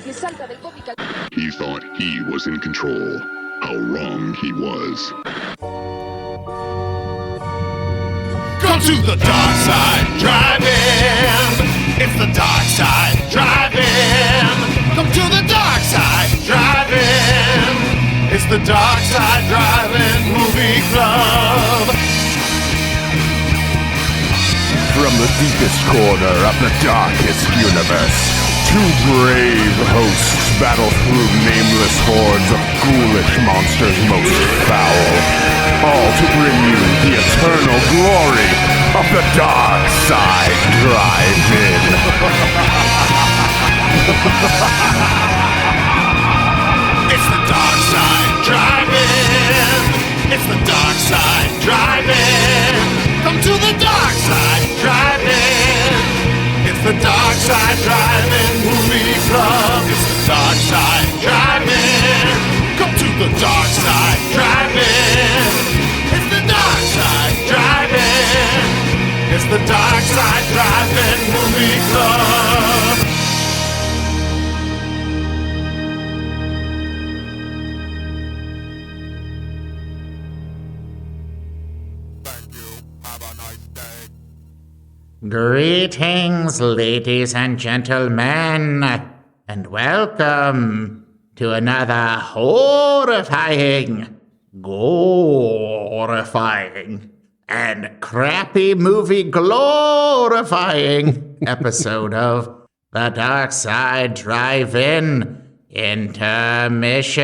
He thought he was in control. How wrong he was. Come to the Darkside Drive-In. It's the Darkside Drive-In. Come to the Darkside Drive-In. It's the Darkside Drive-In Movie Club. From the deepest corner of the darkest universe, two brave hosts battle through nameless hordes of ghoulish monsters most foul, all to bring you the eternal glory of the Darkside Drive-In. It's the Darkside Drive-In. It's the Darkside Drive-In. Come to the Darkside Drive-In. It's the Darkside Drive-In Movie Club. It's the Darkside Drive-In. Come to the Darkside Drive-In. It's the Darkside Drive-In. It's the Darkside Drive-In Movie Club. Greetings, ladies and gentlemen, and welcome to another horrifying, gorifying, and crappy movie glorifying episode of the Darkside Drive-In Intermission.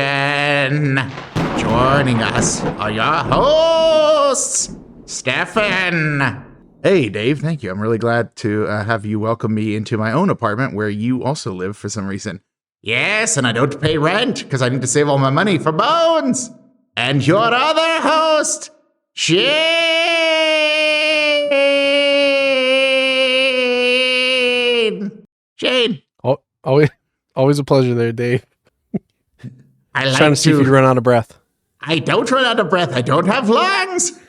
Joining us are your hosts, Stefan. Hey, Dave, thank you. I'm really glad to have you welcome me into my own apartment where you also live for some reason. Yes, and I don't pay rent because I need to save all my money for Bones. And your other host, Shane. Shane. Oh, always a pleasure there, Dave. I like trying to see if you'd run out of breath. I don't run out of breath. I don't have lungs.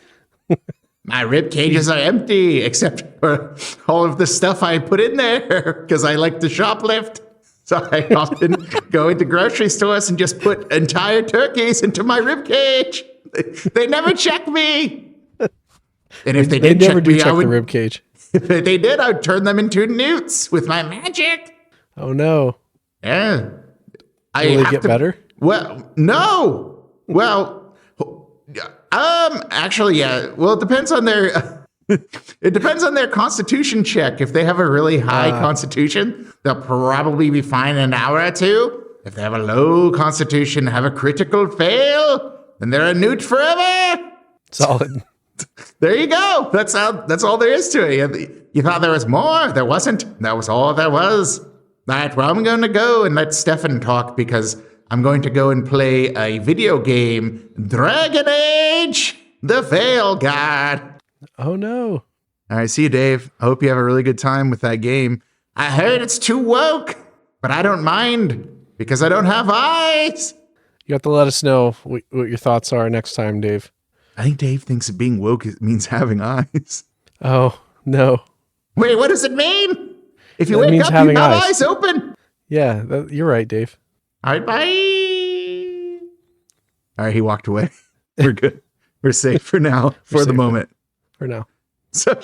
My rib cages are empty, except for all of the stuff I put in there, because I like to shoplift. So I often go into grocery stores and just put entire turkeys into my rib cage. They never check me. And if they did never check me, check the rib cage. If they did, I would turn them into newts with my magic. Oh no! Yeah. Will they get better? Well, no. Well. Actually, yeah. Well, it depends on their, it depends on their constitution check. If they have a really high constitution, they'll probably be fine in an hour or two. If they have a low constitution, have a critical fail, then they're a newt forever. Solid. There you go. That's all there is to it. You thought there was more. There wasn't. That was all there was. All right, well, I'm going to go and let Stefan talk because I'm going to go and play a video game, Dragon Age, the Veil God. Oh, no. All right, see you, Dave. I hope you have a really good time with that game. I heard it's too woke, but I don't mind because I don't have eyes. You have to let us know what your thoughts are next time, Dave. I think Dave thinks that being woke means having eyes. Oh, no. Wait, what does it mean? If you That wake means up, having you have eyes. eyes open. Yeah, you're right, Dave. All right, bye. All right, he walked away. We're good. We're safe for now, for the moment. For now. So,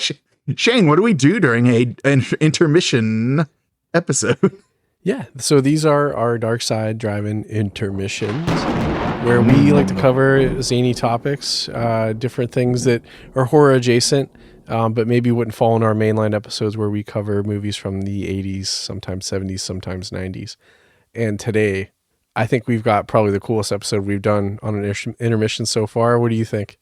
Shane, what do we do during an intermission episode? Yeah, so these are our Darkside Drive-In intermissions, where we like to cover zany topics, different things that are horror adjacent, but maybe wouldn't fall in our mainline episodes where we cover movies from the 80s, sometimes 70s, sometimes 90s. And today, I think we've got probably the coolest episode we've done on an intermission so far. What do you think?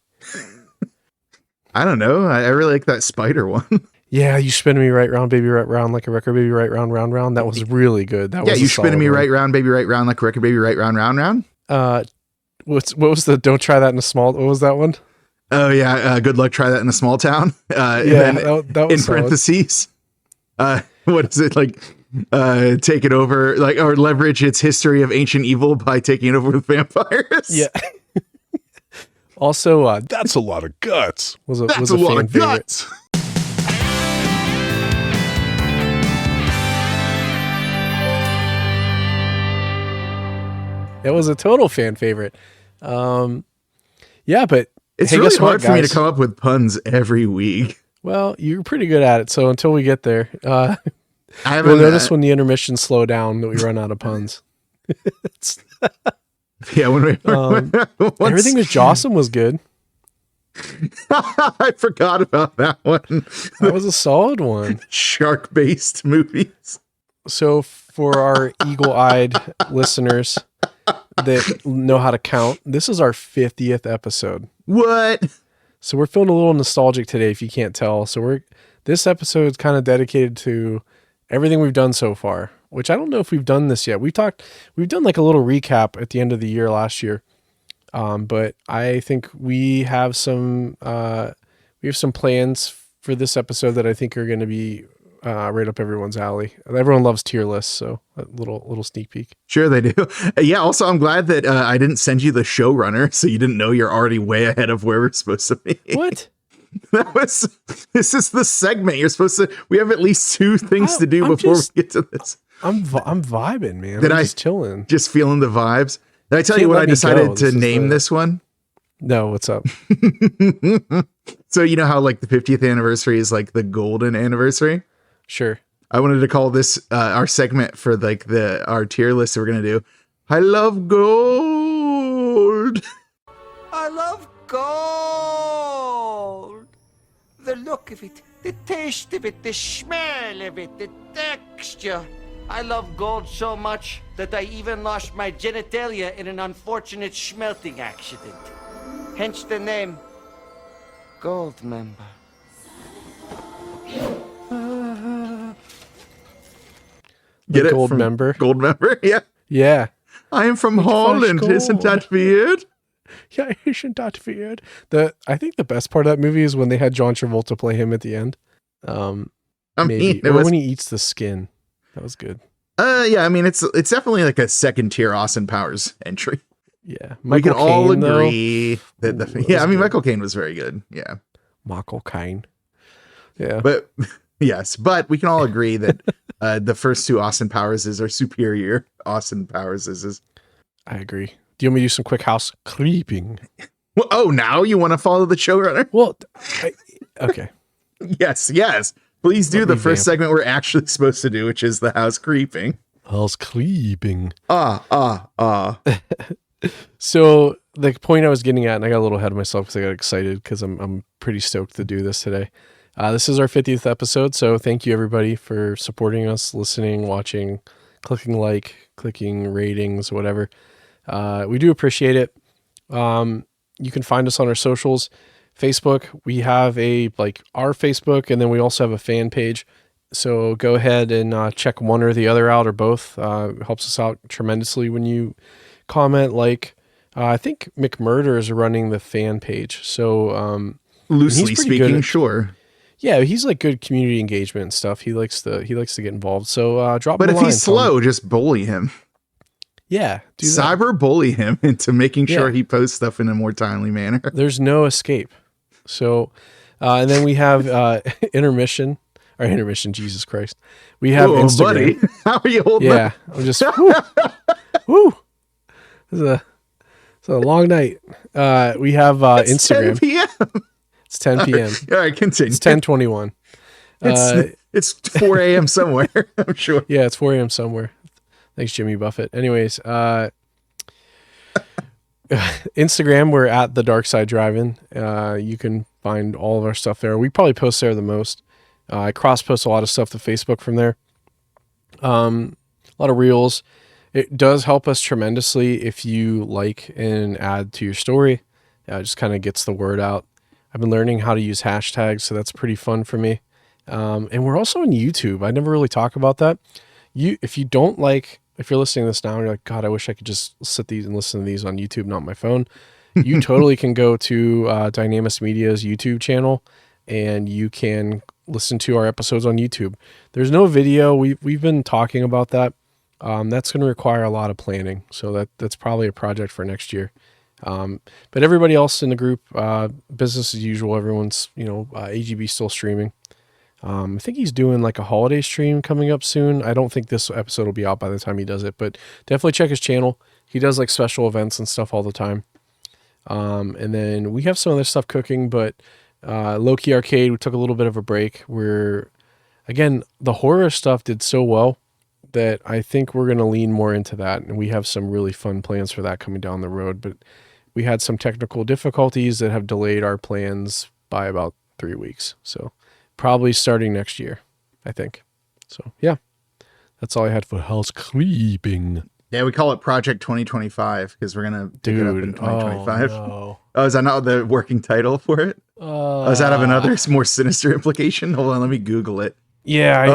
I don't know. I really like that spider one. Yeah, you spin me right round, baby, right round, like a record, baby, right round, round, round. That was really good. That was you spinning me right round, baby, right round, like a record, baby, right round, round, round. What was the don't try that in a small? What was that one? Oh yeah, good luck. Try that in a small town. Yeah, that was in solid. parentheses. What is it like? Take it over, like, or leverage its history of ancient evil by taking it over with vampires. Yeah. Also, that's a lot of guts. Was a That's was a a lot fan of favorite. guts. It was a total fan favorite. Yeah, but It's hey, really guess what, hard for me to guys? come up with puns every week. Well, you're pretty good at it. So until we get there, I you'll haven't notice when the intermission slow down that we run out of puns. yeah, when we Everything with Jocelyn was good. I forgot about that one. That was a solid one. Shark-based movies. So for our eagle-eyed listeners that know how to count, this is our 50th episode. What? So we're feeling a little nostalgic today, if you can't tell. So this episode is kind of dedicated to everything we've done so far, which I don't know if we've done this yet. We've done like a little recap at the end of the year last year. But I think we have some plans for this episode that I think are going to be right up everyone's alley. Everyone loves tier lists, so a little sneak peek. Sure they do. Yeah, also I'm glad that I didn't send you the showrunner, so you didn't know you're already way ahead of where we're supposed to be. What? This is the segment you're supposed to. We have at least two things to do before we get to this. I'm vibing, man. Did I'm I just chilling. Just feeling the vibes. Did I tell Can't you what let I me decided go. to name this one? No, what's up? So you know how like the 50th anniversary is like the golden anniversary? Sure. I wanted to call this our segment for like our tier list that we're gonna do. I love gold. I love gold. The look of it, the taste of it, the smell of it, the texture. I love gold so much that I even lost my genitalia in an unfortunate smelting accident. Hence the name Gold Member. Get it? Gold From Member? Gold member, yeah. Yeah. I am from Holland. Isn't gold. that weird? Yeah, isn't that weird? I think the best part of that movie is when they had John Travolta play him at the end. I Maybe. mean, Or when he eats the skin. That was good. yeah, I mean, it's definitely like a second tier Austin Powers entry. Yeah. We can all Caine, though. agree that Ooh, that yeah, was I mean, good. Michael Caine was very good. Yeah. Michael Caine. Yeah. But yes, but we can all agree that the first two Austin Powerses are superior Austin Powerses. I agree. Do you want me to do some quick house creeping? Well, oh, now you want to follow the showrunner? Well, okay. Yes. Please do Let the me first vamp. segment we're actually supposed to do, which is the house creeping. House creeping. So the point I was getting at, and I got a little ahead of myself because I got excited because I'm pretty stoked to do this today. This is our 50th episode, so thank you everybody for supporting us, listening, watching, clicking ratings, whatever. We do appreciate it. You can find us on our socials. Facebook, we have our Facebook, and then we also have a fan page. So go ahead and check one or the other out, or both. It helps us out tremendously when you comment. I think McMurder is running the fan page. So Loosely pretty good speaking, at- sure. yeah, he's like good community engagement and stuff. He likes to get involved. So drop But him a if line, he's Tom. slow, just bully him. Yeah, do that. Cyber bully him into making sure Yeah. he posts stuff in a more timely manner. There's no escape. So, and then we have intermission. Jesus Christ. We have Whoa, Instagram. buddy. How are you holding Yeah, up? I'm just woo. It's a long night. We have It's 10 Instagram. p.m. It's 10 p.m. All right, continue. It's 10:21. It's 4 a.m. somewhere, I'm sure. Yeah, it's 4 a.m. somewhere. Thanks, Jimmy Buffett. Anyways, Instagram, we're at the Darkside Drive-In. You can find all of our stuff there. We probably post there the most. I cross-post a lot of stuff to Facebook from there. A lot of reels. It does help us tremendously if you like and add to your story. It just kind of gets the word out. I've been learning how to use hashtags, so that's pretty fun for me. And we're also on YouTube. I never really talk about that. If you're listening to this now and you're like, God, I wish I could just sit these and listen to these on YouTube, not my phone. You totally can go to Dynamis Media's YouTube channel and you can listen to our episodes on YouTube. There's no video. We've been talking about that. That's going to require a lot of planning. So that's probably a project for next year. But everybody else in the group, business as usual, everyone's, AGB still streaming. I think he's doing like a holiday stream coming up soon. I don't think this episode will be out by the time he does it, but definitely check his channel. He does like special events and stuff all the time. And then we have some other stuff cooking, but Low-Key Arcade, we took a little bit of a break. Again, the horror stuff did so well that I think we're going to lean more into that. And we have some really fun plans for that coming down the road. But we had some technical difficulties that have delayed our plans by about 3 weeks. So probably starting next year, I think. So yeah, that's all I had for housekeeping. Yeah, we call it Project 2025 because we're going to pick it up in 2025. Oh, no. Oh, is that not the working title for it? Does that have another more sinister implication? Hold on, let me Google it. Yeah.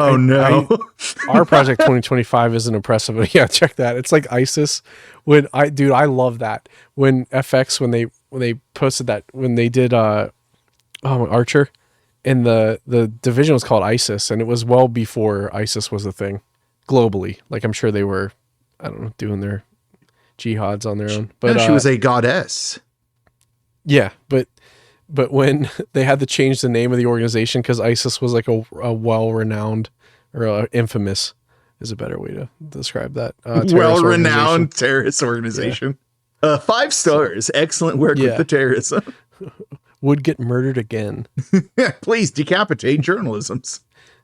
Our Project 2025 isn't impressive, but yeah, check that. It's like ISIS. I love that. When FX, when they posted that, when they did Archer, and the division was called ISIS, and it was well before ISIS was a thing globally. Like I'm sure they were, I don't know, doing their jihads on their own. But no, she was a goddess. Yeah, but when they had to change the name of the organization because ISIS was like a well-renowned or infamous is a better way to describe that. Well-renowned terrorist organization. Yeah. 5 stars. Excellent work with the terrorism. Would get murdered again. Please decapitate journalisms.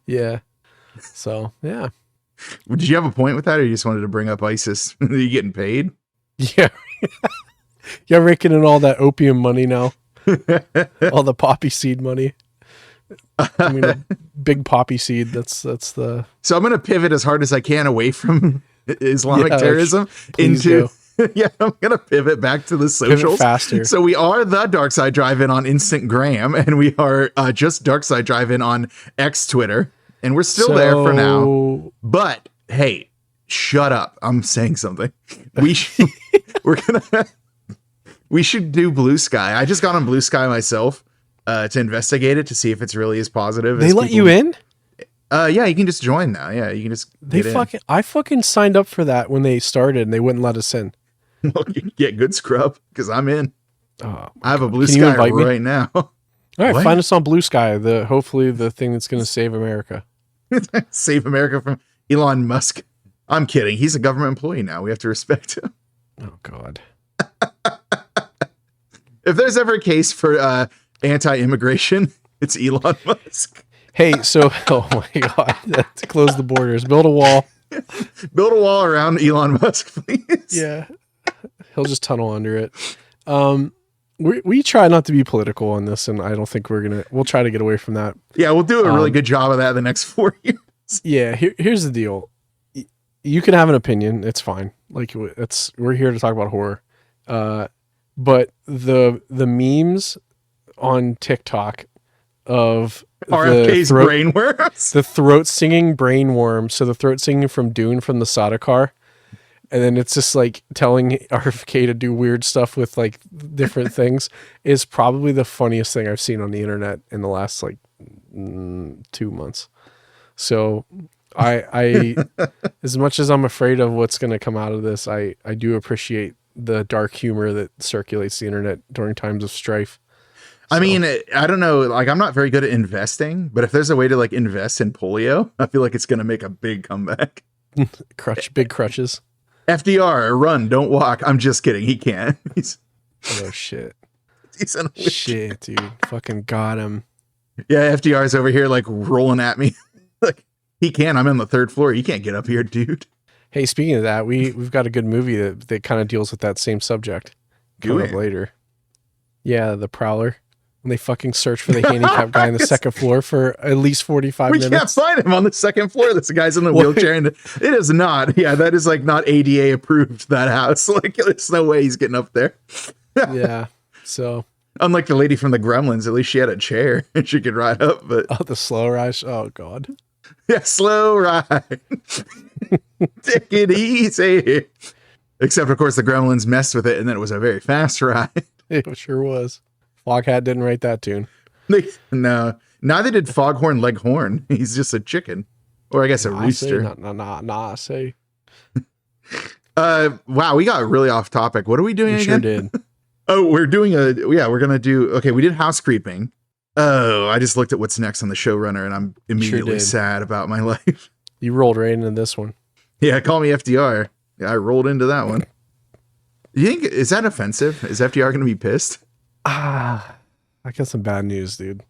Yeah. So, yeah. Did you have a point with that, or you just wanted to bring up ISIS? Are you getting paid? Yeah. Yeah, raking in all that opium money now. All the poppy seed money. I mean, a big poppy seed. That's the. So I'm going to pivot as hard as I can away from Islamic terrorism into. Yeah, I'm going to pivot back to the socials. Pivot faster. So we are the Darkside Drive-In on Instagram, and we are just Darkside Drive-In on X Twitter, and we're still there for now. But hey, shut up! I'm saying something. We should do Blue Sky. I just got on Blue Sky myself to investigate it to see if it's really as positive. They let you in? Yeah, you can just join now. Yeah, you can just I fucking signed up for that when they started and they wouldn't let us in. Well, you can get good scrub because I'm in. Oh, I have a Blue Sky right now. All right, find us on Blue Sky. Hopefully the thing that's going to save America. Save America from Elon Musk. I'm kidding. He's a government employee now. We have to respect him. Oh God. If there's ever a case for anti-immigration, it's Elon Musk. Hey, so oh my God, to close the borders, build a wall. Build a wall around Elon Musk, please. Yeah, he'll just tunnel under it. We try not to be political on this, and I don't think we'll try to get away from that. Yeah, we'll do a really good job of that the next 4 years. Yeah, here's the deal. You can have an opinion. It's fine. Like we're here to talk about horror. But the memes on TikTok of RFK's brainworms, the throat singing brainworm. So the throat singing from Dune from the Sada car. And then it's just like telling RFK to do weird stuff with like different things is probably the funniest thing I've seen on the internet in the last like 2 months. So I as much as I'm afraid of what's going to come out of this, I do appreciate the dark humor that circulates the internet during times of strife. So. I mean, I don't know, like I'm not very good at investing, but if there's a way to like invest in polio, I feel like it's going to make a big comeback. Big crutches. FDR, run, don't walk. I'm just kidding. He can't. Oh shit. He's in a shit, dude. Fucking got him. Yeah, FDR's over here like rolling at me. Like he can. I'm on the 3rd floor. You can't get up here, dude. Hey, speaking of that, we've got a good movie that kind of deals with that same subject coming up later. Yeah, The Prowler. When they fucking search for the handicapped guy on the 2nd floor for at least 45 minutes. We can't find him on the 2nd floor. This guy's in the wheelchair, and it is not. Yeah, that is like not ADA approved, that house. Like there's no way he's getting up there. Yeah. So unlike the lady from the Gremlins, at least she had a chair and she could ride up. But the slow ride. Oh God. Yeah, slow ride. Take it easy. Except, of course, the Gremlins messed with it, and then it was a very fast ride. It sure was. Foghat didn't write that tune. No, neither did Foghorn Leghorn. He's just a chicken, or I guess a rooster. I say. Wow, we got really off topic. What are we doing again? Sure did. Oh, we're doing we're gonna do. Okay, we did house creeping. Oh, I just looked at what's next on the showrunner, and I'm immediately sad about my life. You rolled right into this one. Yeah, call me FDR. Yeah, I rolled into that one. You think, is that offensive? Is FDR going to be pissed? I got some bad news, dude.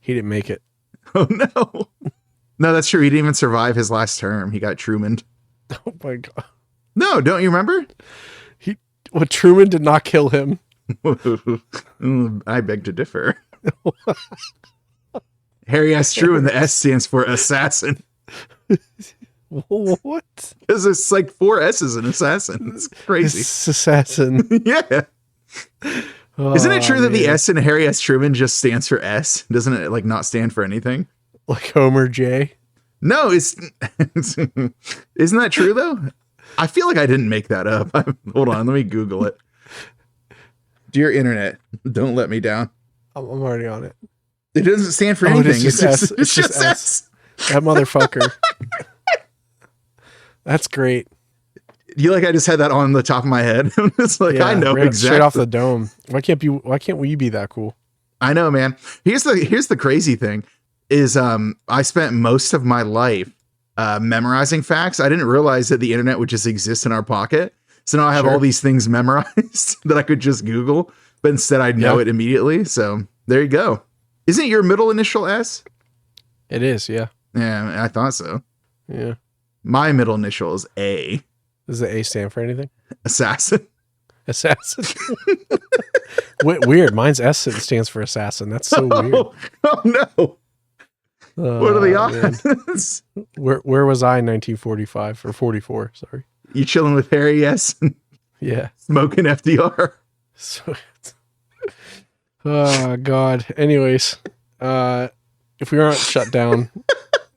He didn't make it. Oh, no. No, that's true. He didn't even survive his last term. He got Truman'd. Oh, my God. No, don't you remember? Truman did not kill him. I beg to differ. Harry S. Truman, the S stands for assassin. What? Because it's like 4 S's in assassin. It's crazy. It's assassin. Yeah. Isn't it true that the S in Harry S. Truman just stands for S? Doesn't it like not stand for anything? Like Homer J? No, isn't that true though? I feel like I didn't make that up. Hold on, let me Google it. Dear internet, don't let me down. I'm already on it. It doesn't stand for anything. It's just S. That motherfucker. That's great. You like I just had that on the top of my head. It's like I know exactly. Straight off the dome. Why can't we be that cool? I know, man. Here's the crazy thing is I spent most of my life memorizing facts. I didn't realize that the internet would just exist in our pocket. So now I have all these things memorized that I could just Google, but instead I know it immediately. So there you go. Isn't your middle initial S? It is, yeah. Yeah, I thought so. Yeah. My middle initial is A. Does the A stand for anything? Assassin. Assassin. Weird. Mine's S stands for assassin. That's so weird. Oh no. What are the odds? Where was I in 1945 or 44? Sorry. You chilling with Harry S? Yeah. Smoking FDR. So, oh God. Anyways, if we aren't shut down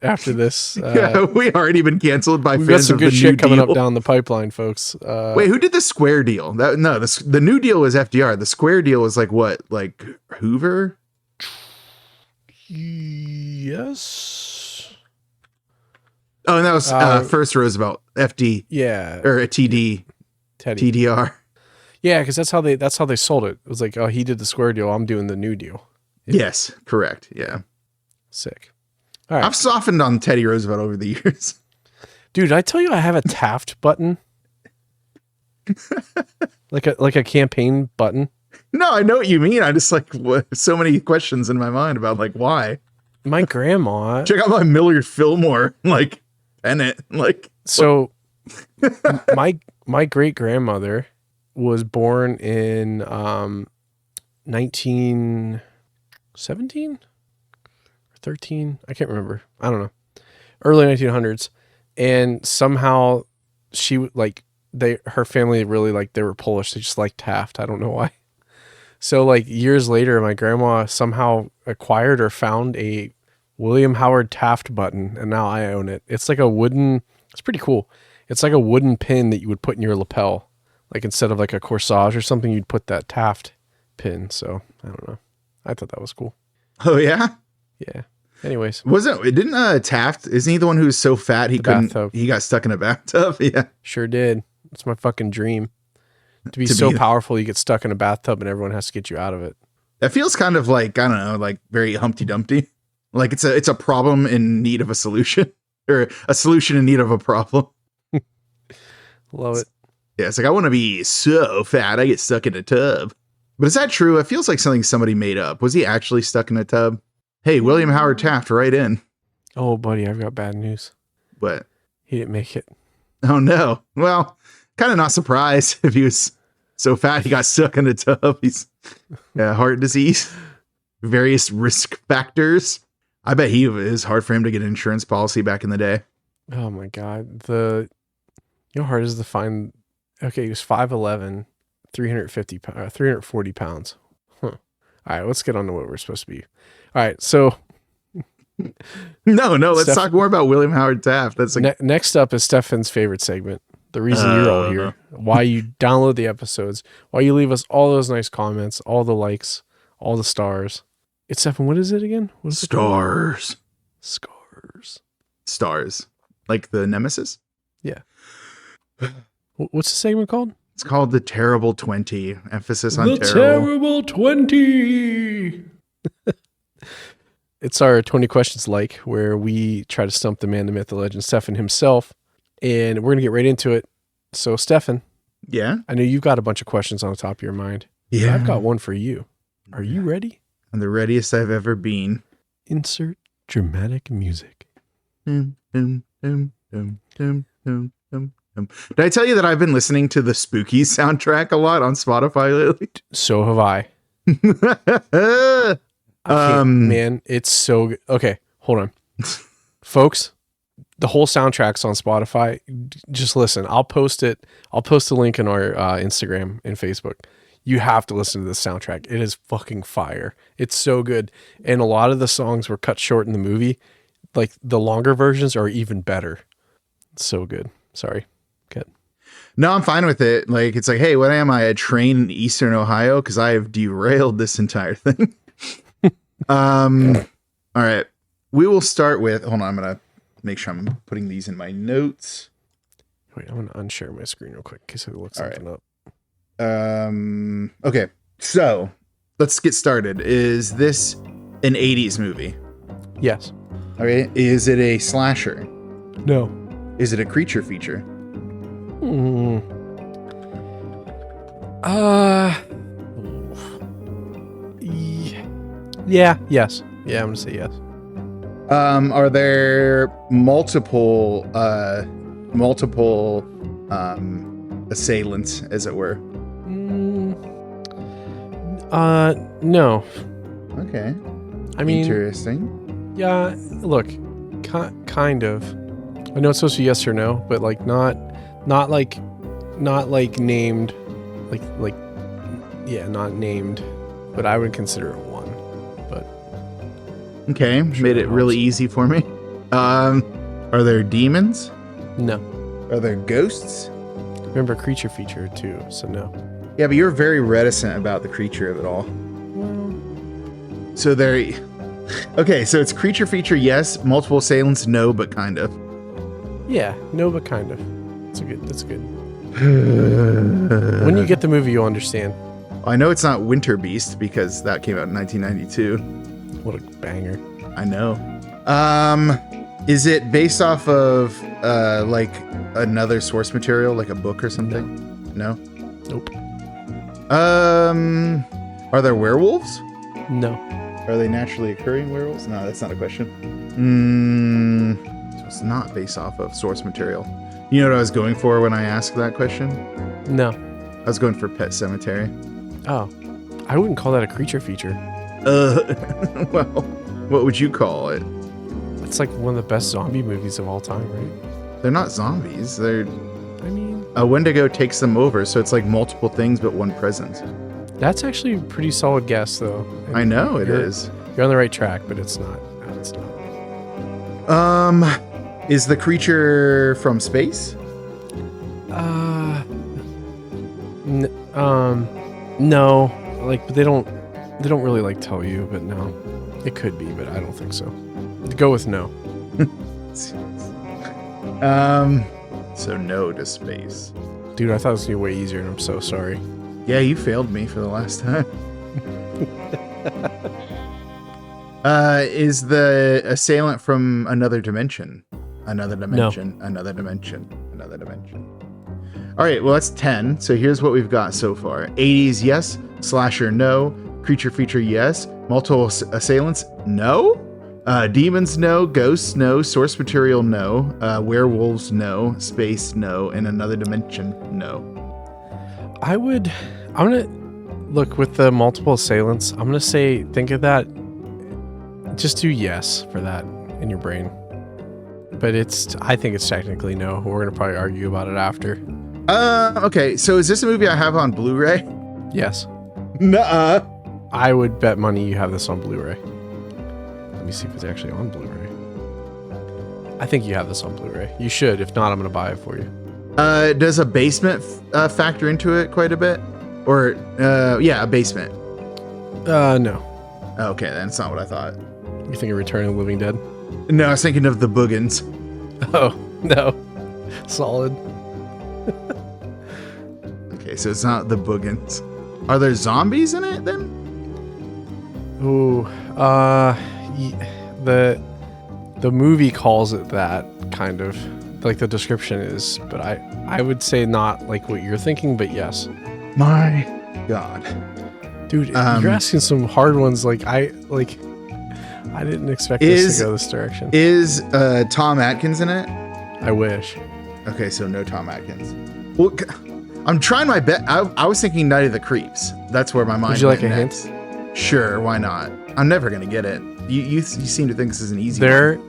after this, we already been canceled by we've fans got some of good the shit New coming Deal. up down the pipeline, folks. Wait, who did the square deal? The New Deal was FDR. The square deal was like what? Like Hoover? Yes. Oh, and that was first Roosevelt. FD. Yeah. Or a TD. Teddy. TDR. Yeah, because that's how they sold it. It was like, oh, he did the square deal. I'm doing the New Deal. Yes, correct. Yeah. Sick. All right. I've softened on Teddy Roosevelt over the years. Dude, I tell you, I have a Taft button. like a campaign button. No, I know what you mean. I just like so many questions in my mind about like why. My grandma. Check out my Millard Fillmore like pennant. Like so. my great grandmother was born in 1917 or 13. I can't remember. I don't know. Early 1900s, and somehow she her family really they were Polish. They just liked Taft. I don't know why. So like years later, my grandma somehow acquired or found a William Howard Taft button, and now I own it. It's like a wooden. It's pretty cool. It's like a wooden pin that you would put in your lapel. Like instead of like a corsage or something, you'd put that Taft pin. So I don't know. I thought that was cool. Oh yeah? Yeah. Anyways. Didn't Taft, isn't he the one who was so fat he bathtub. He got stuck in a bathtub? Yeah. Sure did. It's my fucking dream. To be so powerful you get stuck in a bathtub and everyone has to get you out of it. That feels kind of like, I don't know, like very Humpty Dumpty. Like it's a problem in need of a solution. Or a solution in need of a problem. Love it. Yeah, it's like I want to be so fat I get stuck in a tub. But is that true? It feels like something somebody made up. Was he actually stuck in a tub? Hey, William Howard Taft, right in. Oh, buddy, I've got bad news. What? He didn't make it. Oh, no. Well, kind of not surprised if he was so fat he got stuck in a tub. He's heart disease, various risk factors. I bet it was hard for him to get an insurance policy back in the day. Oh, my God. You know how hard it is to find. Okay, he was 5'11", 340 pounds. Huh. All right, let's get on to what we're supposed to be. All right, so. No, let's talk more about William Howard Taft. That's like next up is Stefan's favorite segment. The reason you're all here, why you download the episodes, why you leave us all those nice comments, all the likes, all the stars. It's Stefan, what is it again? What is stars. Stars. Like the Nemesis? Yeah. What's the segment called? It's called The Terrible 20. Emphasis on The Terrible 20. It's our 20 questions like, where we try to stump the man, the myth, the legend, Stefan himself. And we're going to get right into it. So, Stefan, Yeah. I know you've got a bunch of questions on the top of your mind. Yeah. I've got one for you. Are you ready? I'm the readiest I've ever been. Insert dramatic music. Dum, dum, dum, dum, dum, dum, dum, dum. Did I tell you that I've been listening to the Spooky soundtrack a lot on Spotify lately? So have I. Man, it's so good. Okay, hold on. Folks, the whole soundtrack's on Spotify. Just listen. I'll post it. I'll post the link in our Instagram and Facebook. You have to listen to this soundtrack. It is fucking fire. It's so good. And a lot of the songs were cut short in the movie. Like the longer versions are even better. It's so good. Sorry. Good. No, I'm fine with it. Like, it's like, hey, what am I, a train in Eastern Ohio? Because I have derailed this entire thing. All right. We will start with, hold on, I'm going to make sure I'm putting these in my notes. Wait, I'm going to unshare my screen real quick in case I look something up. Okay. So let's get started. Is this an 80s movie? Yes. All right. Is it a slasher? No. Is it a creature feature? Yeah. Yes. Yeah, I'm gonna say yes. Are there multiple assailants, as it were? No. Okay. I mean, interesting. yeah. Look, kind of. I know it's supposed to be yes or no, but like not like named, not named. But I would consider it one. But okay, made it really easy for me. Are there demons? No. Are there ghosts? Remember, creature feature too, so no. Yeah, but you're very reticent about the creature of it all. So there. Okay, so it's creature feature, yes. Multiple assailants, no, but kind of. Yeah, no, but kind of. That's good. When you get the movie, you'll understand. I know it's not Winter Beast because that came out in 1992. What a banger. I know. Is it based off of like another source material, like a book or something? No. Nope. Are there werewolves? No. Are they naturally occurring werewolves? No, that's not a question. So it's not based off of source material. You know what I was going for when I asked that question? No. I was going for Pet Cemetery. Oh. I wouldn't call that a creature feature. Well, what would you call it? It's like one of the best zombie movies of all time, right? They're not zombies. They're... I mean... A Wendigo takes them over, so it's like multiple things but one presence. That's actually a pretty solid guess, though. I know it is. You're on the right track, but it's not. It's not. Is the creature from space? No. Like, but they don't really like tell you, but no. It could be, but I don't think so. Go with no. So no to space. Dude, I thought it was gonna be way easier, and I'm so sorry. Yeah, you failed me for the last time. Is the assailant from another dimension? Another dimension, no. Another dimension, another dimension. All right, well, that's 10. So here's what we've got so far. 80s, yes. Slasher, no. Creature feature, yes. Multiple assailants, no. Demons, no. Ghosts, no. Source material, no. Werewolves, no. Space, no. And another dimension, no. I'm gonna look with the multiple assailants. I'm gonna say, think of that. Just do yes for that in your brain. But I think it's technically no. We're gonna probably argue about it after. Okay. So is this a movie I have on Blu-ray? Yes. Nuh-uh. I would bet money you have this on Blu-ray. Let me see if it's actually on Blu-ray. I think you have this on Blu-ray. You should. If not, I'm gonna buy it for you. Does a basement factor into it quite a bit? Or, yeah, a basement. No. Okay, then it's not what I thought. You think of Return of the Living Dead? No, I was thinking of the Boogans. Oh, no. Solid. Okay, so it's not the Boogans. Are there zombies in it, then? Ooh, the movie calls it that, kind of. like the description is, but I would say not like what you're thinking, but yes. My God. Dude, you're asking some hard ones. I didn't expect this to go this direction. Is Tom Atkins in it? I wish. Okay, so no Tom Atkins. Well, I'm trying my best. I was thinking Night of the Creeps. That's where my mind Would you like went a next. hint? Sure, why not? I'm never gonna get it. You seem to think this is an easy one.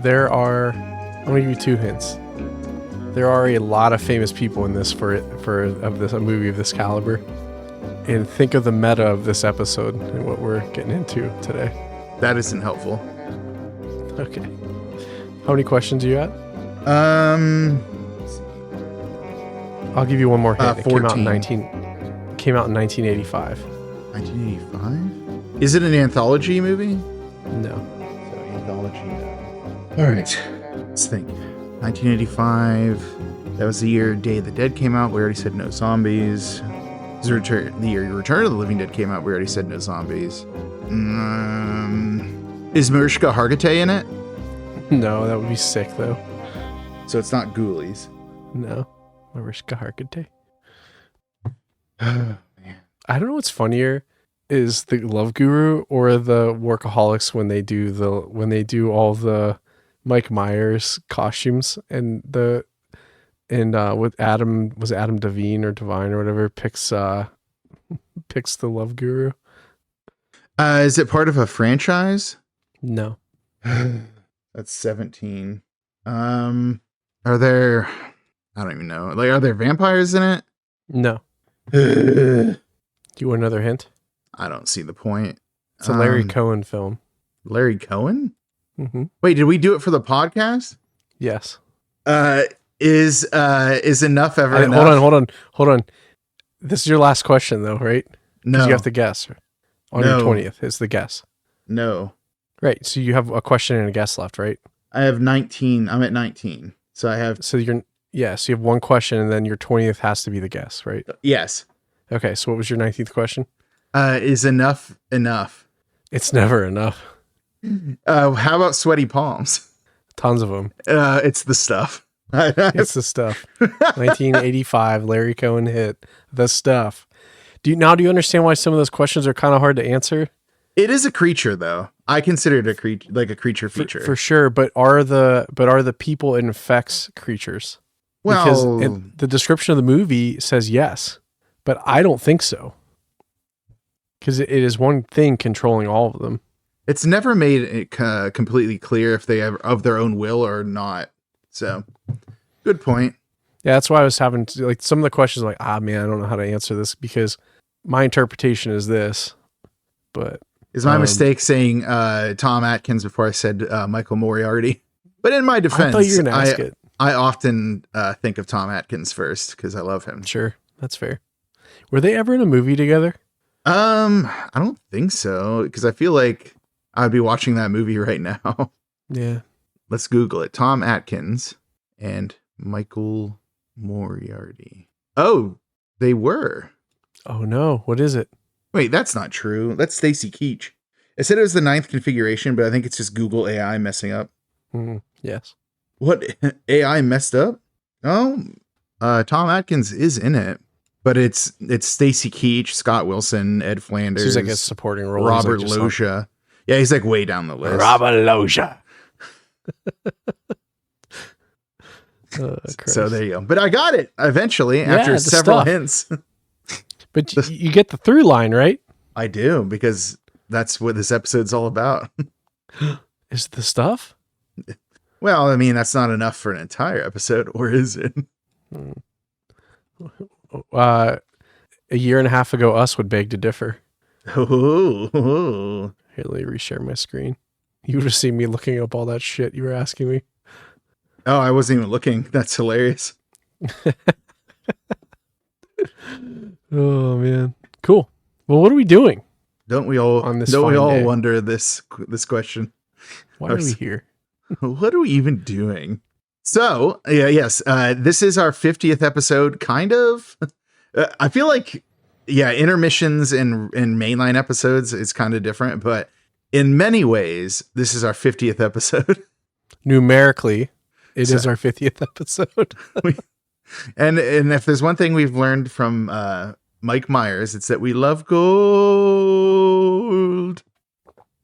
There are. I'm gonna give you 2 hints. There are a lot of famous people in this a movie of this caliber, and think of the meta of this episode and what we're getting into today. That isn't helpful. Okay. How many questions are you at? I'll give you one more hint. It 14. Came out in 1985. 1985? Is it an anthology movie? No. So anthology. All right. Let's think. 1985. That was the year Day of the Dead came out. We already said no zombies. The year Return of the Living Dead came out. We already said no zombies. Is Mariska Hargitay in it? No, that would be sick though. So it's not Ghoulies. No. Mariska Hargitay. Man. I don't know what's funnier is the Love Guru or the Workaholics when they do all the Mike Myers costumes and with Adam Devine or Divine or whatever picks the Love Guru. Is it part of a franchise? No. That's 17. Are there? I don't even know. Are there vampires in it? No. Do you want another hint? I don't see the point. It's a Larry Cohen film. Larry Cohen? Mm-hmm. Wait, did we do it for the podcast? Yes. Is enough ever enough? Hold on. This is your last question though, right? No. You have to guess. On your 20th is the guess. No. Right. So you have a question and a guess left, right? I have 19. I'm at 19. So I have... So you have one question and then your 20th has to be the guess, right? Yes. Okay. So what was your 19th question? Is enough enough? It's never enough. How about Sweaty Palms? Tons of them. It's the stuff. It's the stuff. 1985 Larry Cohen hit The Stuff. Do you understand why some of those questions are kind of hard to answer? It is a creature, though. I consider it a creature, like a creature feature for sure. But are the people it infects creatures? Well, because the description of the movie says yes, but I don't think so. Because it is one thing controlling all of them. It's never made it completely clear if they are of their own will or not. So, good point. Yeah, that's why I was having some of the questions like, man, I don't know how to answer this because my interpretation is this. But is my mistake saying Tom Atkins before I said Michael Moriarty? But in my defense, I thought you were gonna ask it. I often think of Tom Atkins first because I love him. Sure, that's fair. Were they ever in a movie together? I don't think so because I feel like I'd be watching that movie right now. Yeah. Let's Google it. Tom Atkins and Michael Moriarty. Oh, they were. Oh no, what is it? Wait, that's not true. That's Stacy Keach. It said it was the 9th configuration, but I think it's just Google AI messing up. Yes. What? AI messed up? Oh, Tom Atkins is in it, but it's Stacy Keach, Scott Wilson, Ed Flanders. He's like a supporting role. Robert Loggia. Yeah, he's like way down the list. Robert Loggia. So there you go. But I got it eventually after several hints. But you get the through line, right? I do, because that's what this episode's all about. Is the stuff? Well, I mean, that's not enough for an entire episode, or is it? A year and a half ago, us would beg to differ. Oh. Here, let me reshare my screen. You would have seen me looking up all that shit you were asking me. Oh, I wasn't even looking. That's hilarious. Oh man, cool. Well, what are we doing? Don't we all on this? Don't we all day? wonder this question? Why are we here? What are we even doing? So, yes, this is our 50th episode, kind of. I feel like, intermissions and mainline episodes is kind of different, but in many ways, this is our 50th episode. Numerically, It is our 50th episode. And if there's one thing we've learned from Mike Myers, it's that we love gold.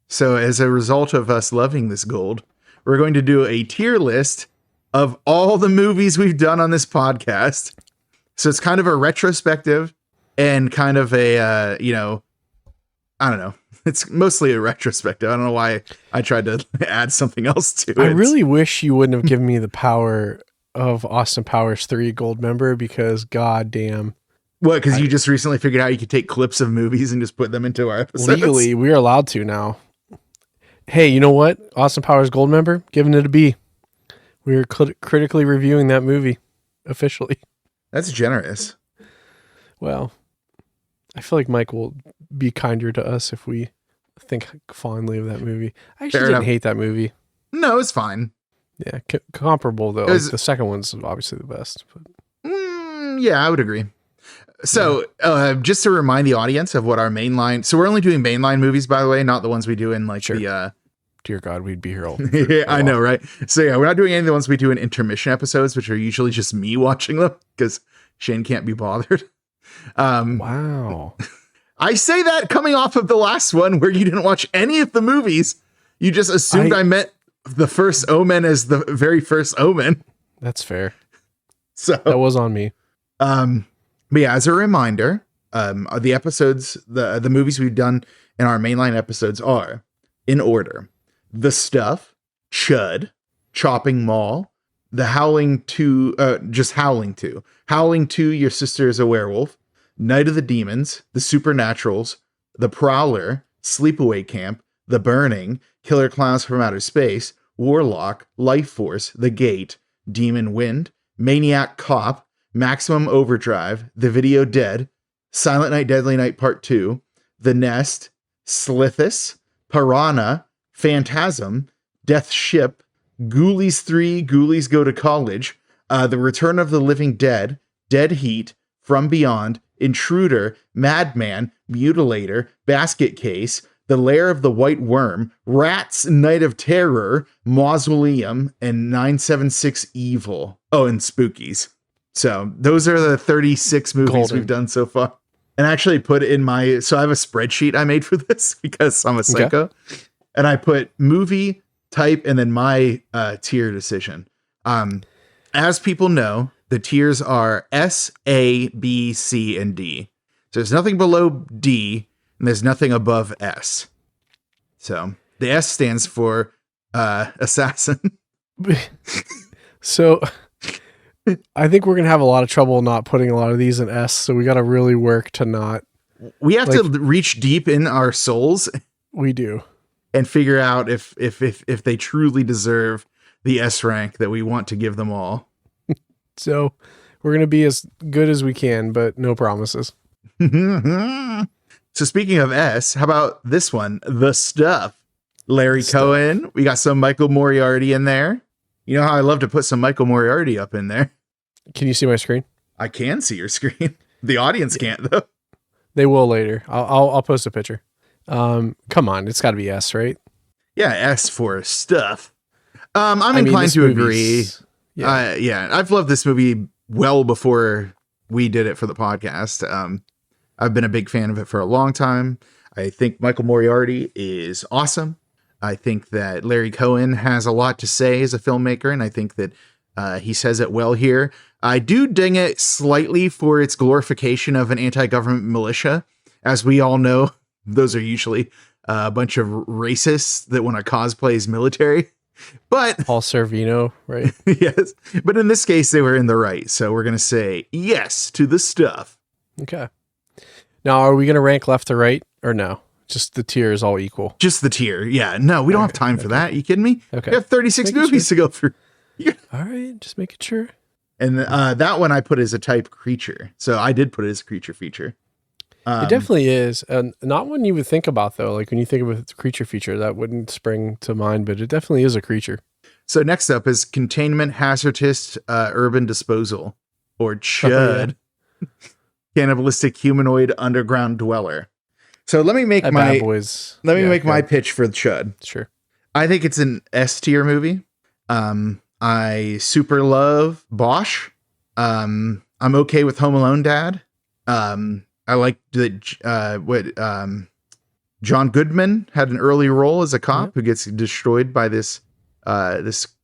So as a result of us loving this gold, we're going to do a tier list of all the movies we've done on this podcast. So it's kind of a retrospective and kind of a, I don't know. It's mostly a retrospective. I don't know why I tried to add something else to it. I really wish you wouldn't have given me the power of Austin Powers 3 Gold Member, because goddamn. What? Because you just recently figured out you could take clips of movies and just put them into our episodes? Legally, we're allowed to now. Hey, you know what? Austin Powers Gold Member, giving it a B. We're critically reviewing that movie officially. That's generous. Well, I feel like Mike will be kinder to us if we think fondly of that movie. I actually didn't hate that movie. No, it's fine. Yeah, comparable though. Like the second one's obviously the best. But. Yeah, I would agree. So, just to remind the audience of what our mainline. So we're only doing mainline movies, by the way, not the ones we do in like the. Dear God, we'd be here all. Yeah, I know, right? So yeah, we're not doing any of the ones we do in intermission episodes, which are usually just me watching them because Shane can't be bothered. Wow. I say that coming off of the last one where you didn't watch any of the movies. You just assumed I meant the first Omen as the very first Omen. That's fair. So that was on me. But yeah, as a reminder, the episodes, the movies we've done in our mainline episodes are in order: The Stuff, Chud, Chopping Mall, The Howling 2, just Howling 2, Howling 2, Your Sister is a Werewolf, Night of the Demons, The Supernaturals, The Prowler, Sleepaway Camp, The Burning, Killer Clowns from Outer Space, Warlock, Life Force, The Gate, Demon Wind, Maniac Cop, Maximum Overdrive, The Video Dead, Silent Night, Deadly Night Part 2, The Nest, Slithus, Piranha, Phantasm, Death Ship, Ghoulies 3, Ghoulies Go to College, The Return of the Living Dead, Dead Heat, From Beyond, Intruder, Madman, Mutilator, Basket Case, The Lair of the White Worm, Rats, Night of Terror, Mausoleum, and 976 Evil. Oh, and Spookies. So those are the 36 movies we've done so far. And I actually put in so I have a spreadsheet I made for this because I'm a psycho. Okay. And I put movie, type, and then my tier decision. As people know, the tiers are S, A, B, C, and D. So there's nothing below D, and there's nothing above S. So the S stands for assassin. So I think we're going to have a lot of trouble not putting a lot of these in S. So we got to really work to not. We have to reach deep in our souls. We do. And figure out if they truly deserve the S rank that we want to give them all. So we're going to be as good as we can, but no promises. So speaking of S, how about this one? The Stuff. Larry Cohen. We got some Michael Moriarty in there. You know how I love to put some Michael Moriarty up in there. Can you see my screen? I can see your screen. The audience can't though. They will later. I'll post a picture. Come on, it's got to be S, right? Yeah, S for Stuff. I'm inclined to agree. Yeah. I've loved this movie well before we did it for the podcast. I've been a big fan of it for a long time. I think Michael Moriarty is awesome. I think that Larry Cohen has a lot to say as a filmmaker, and I think that he says it well here. I do ding it slightly for its glorification of an anti-government militia. As we all know, those are usually a bunch of racists that want to cosplay as military. But Paul Sorvino, right? Yes. But in this case, they were in the right. So we're going to say yes to The Stuff. Okay. Now, are we going to rank left to right or no? Just the tier is all equal. Just the tier. Yeah. No, we don't have time for that. Are you kidding me? Okay. We have 36 movies to go through. All right. Just making sure. And that one I put as a type creature. So I did put it as a creature feature. It definitely is. And not one you would think about, though. Like when you think of a creature feature, that wouldn't spring to mind, but it definitely is a creature. So next up is Containment Hazardous Urban Disposal, or CHUD. Cannibalistic Humanoid Underground Dweller. So let me make my pitch for CHUD. Sure. I think it's an S tier movie. I'm I super love Bosch. I'm okay with Home Alone Dad. I like that John Goodman had an early role as a cop who gets destroyed by this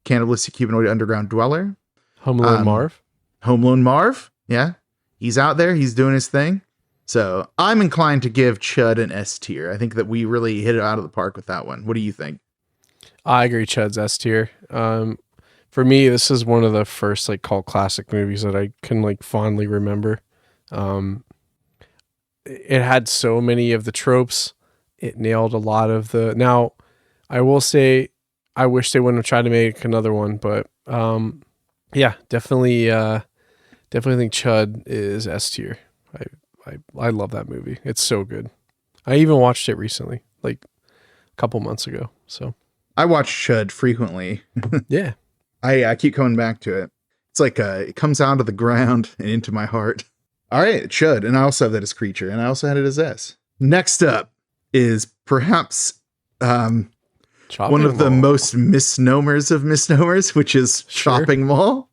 cannibalistic humanoid underground dweller. Home Alone Marv. Home Alone Marv. Yeah. He's out there. He's doing his thing. So I'm inclined to give Chud an S tier. I think that we really hit it out of the park with that one. What do you think? I agree. Chud's S tier. For me, this is one of the first like cult classic movies that I can like fondly remember. It had so many of the tropes. It nailed a lot of the. Now, I will say, I wish they wouldn't have tried to make another one, but yeah, definitely think Chud is S tier. I love that movie. It's so good. I even watched it recently, like a couple months ago. So I watch Chud frequently. Yeah, I keep coming back to it. It's like it comes out of the ground and into my heart. All right, Chud, and I also have that as Creature, and I also had it as S. Next up is perhaps one of the most misnomers of misnomers, which is Chopping Mall.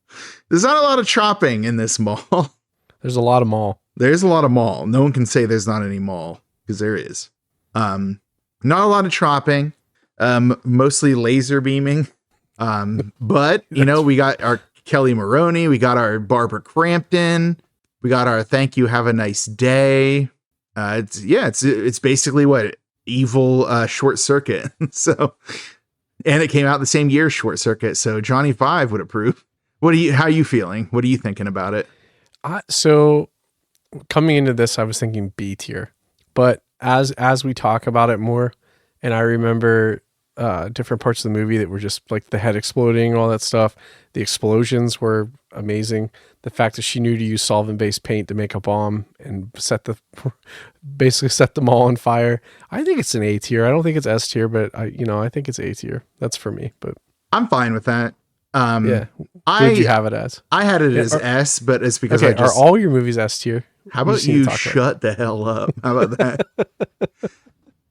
There's not a lot of chopping in this mall. There's a lot of mall. There's a lot of mall. No one can say there's not any mall, because there is. Not a lot of chopping, mostly laser beaming. But, we got our Kelly Maroney, we got our Barbara Crampton, we got our Thank You, Have a Nice Day. It's basically what? Evil Short Circuit. So, and it came out the same year, Short Circuit. So Johnny Five would approve. How are you feeling? What are you thinking about it? So coming into this, I was thinking B tier, but as we talk about it more, and I remember different parts of the movie that were just like the head exploding, all that stuff. The explosions were amazing. The fact that she knew to use solvent-based paint to make a bomb and basically set them all on fire. I think it's an A tier. I don't think it's S tier, but I think it's A tier. That's for me, but I'm fine with that. Yeah. What did you have it as? I had it as S, but it's because are all your movies S tier? How about you shut the hell up? How about that?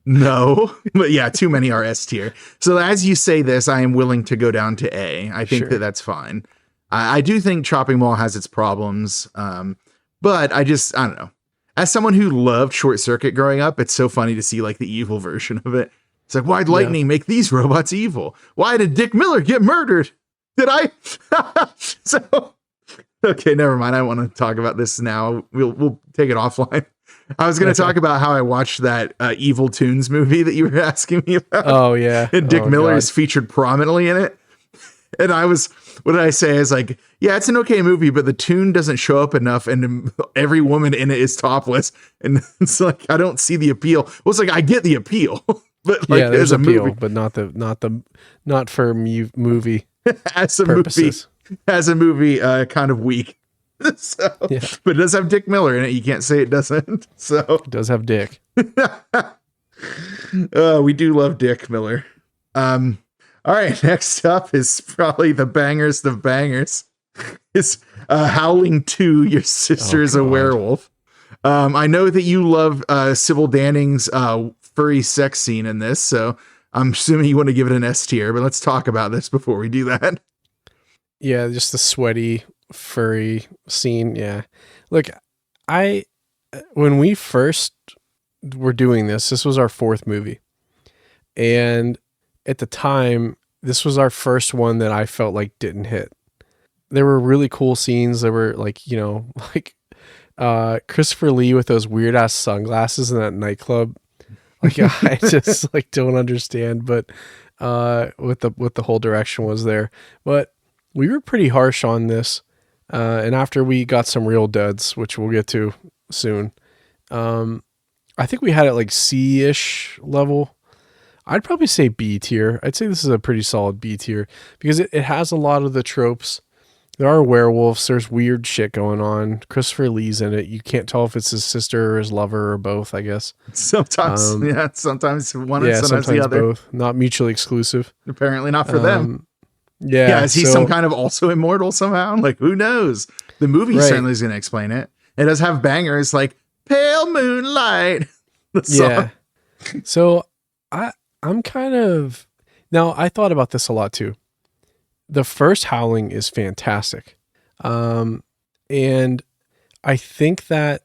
No, but yeah, too many are S tier. So as you say this, I am willing to go down to A. I think that's fine. I do think Chopping Mall has its problems. But I don't know. As someone who loved Short Circuit growing up, it's so funny to see like the evil version of it. It's like, why'd lightning make these robots evil? Why did Dick Miller get murdered? Did I? Okay, never mind. I want to talk about this now. We'll take it offline. I was going to talk about how I watched that Evil Tunes movie that you were asking me about. Oh, yeah. And Dick Miller is featured prominently in it. And what did I say? I was like, yeah, it's an okay movie, but the tune doesn't show up enough. And every woman in it is topless. And it's like, I don't see the appeal. Well, it's like, I get the appeal, but like, there's appeal, movie. But not for movie as a purposes. As a movie, kind of weak. So, but it does have Dick Miller in it. You can't say it doesn't. So it does have Dick. We do love Dick Miller. All right, next up is probably the bangers of bangers. It's Howling 2, Your Sister is a Werewolf. I know that you love Sybil Danning's furry sex scene in this, so I'm assuming you want to give it an S tier, but let's talk about this before we do that. Yeah, just the sweaty, furry scene. Yeah. Look, when we first were doing this was our fourth movie. And at the time, this was our first one that I felt like didn't hit. There were really cool scenes. There were like, Christopher Lee with those weird ass sunglasses in that nightclub. Like, I just like don't understand, but what the whole direction was there. But we were pretty harsh on this. And after we got some real duds, which we'll get to soon, I think we had it like C-ish level. I'd probably say B tier. I'd say this is a pretty solid B tier because it has a lot of the tropes. There are werewolves. There's weird shit going on. Christopher Lee's in it. You can't tell if it's his sister or his lover or both, I guess. Sometimes, sometimes one and sometimes the other. Both. Not mutually exclusive. Apparently not for them. Yeah. Is he some kind of also immortal somehow? Like, who knows? The movie certainly is going to explain it. It does have bangers like Pale Moonlight. Yeah. So I'm kind of, now I thought about this a lot too. the first Howling is fantastic. And I think that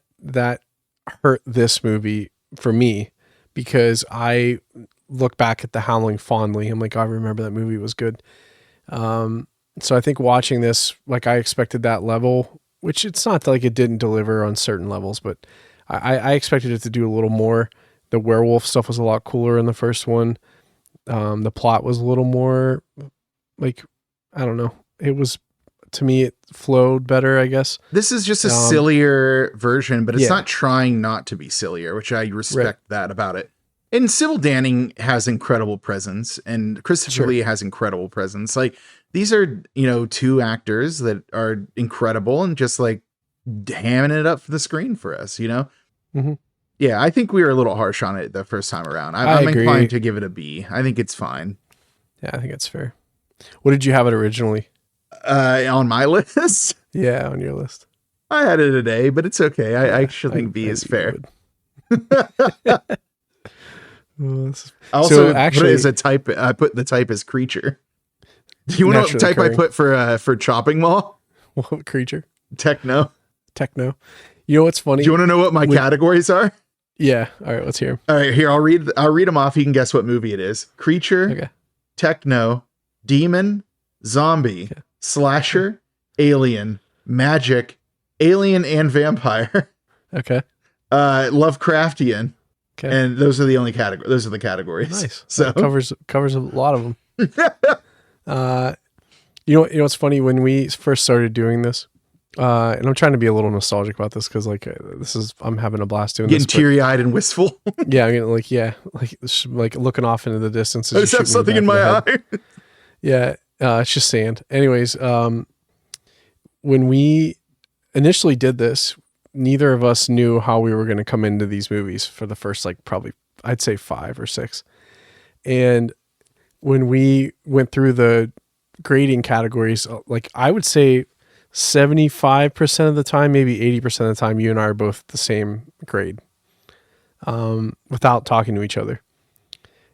hurt this movie for me because I look back at the Howling fondly. I'm like, oh, I remember that movie was good. So I think watching this, like I expected that level, which it's not like it didn't deliver on certain levels, but I expected it to do a little more. The werewolf stuff was a lot cooler in the first one. The plot was a little more like, I don't know. It was, to me, it flowed better, I guess. This is just a sillier version, but it's not trying not to be sillier, which I respect that about it. And Sybil Danning has incredible presence, and Christopher Lee has incredible presence. Like, these are, two actors that are incredible and just like hamming it up for the screen for us, Mm-hmm. Yeah, I think we were a little harsh on it the first time around. I'm inclined to give it a B. I think it's fine. Yeah, I think it's fair. What did you have it originally? On my list? Yeah, on your list. I had it a day, but it's okay. I actually think B is fair. Also, actually, put it as a type. I put the type as creature. Do you know what type I put for chopping mall? What creature? Techno. You know what's funny? Do you want to know what my categories are? Yeah. All right, let's hear them. All right, here I'll read them off. You can guess what movie it is. Creature, techno, demon, zombie, slasher, alien, magic, alien and vampire. Okay. Lovecraftian. Okay. And those are the only categories. Those are the categories. Nice. So That covers a lot of them. You know what's funny, when we first started doing this, and I'm trying to be a little nostalgic about this because I'm having a blast doing getting this. Getting teary-eyed and wistful. Yeah, I mean, like looking off into the distance. I just have something in my eye. Yeah, it's just sand. Anyways, when we initially did this, neither of us knew how we were going to come into these movies for the first, probably, I'd say 5 or 6. And when we went through the grading categories, I would say 75% of the time, maybe 80% of the time, you and I are both the same grade, without talking to each other.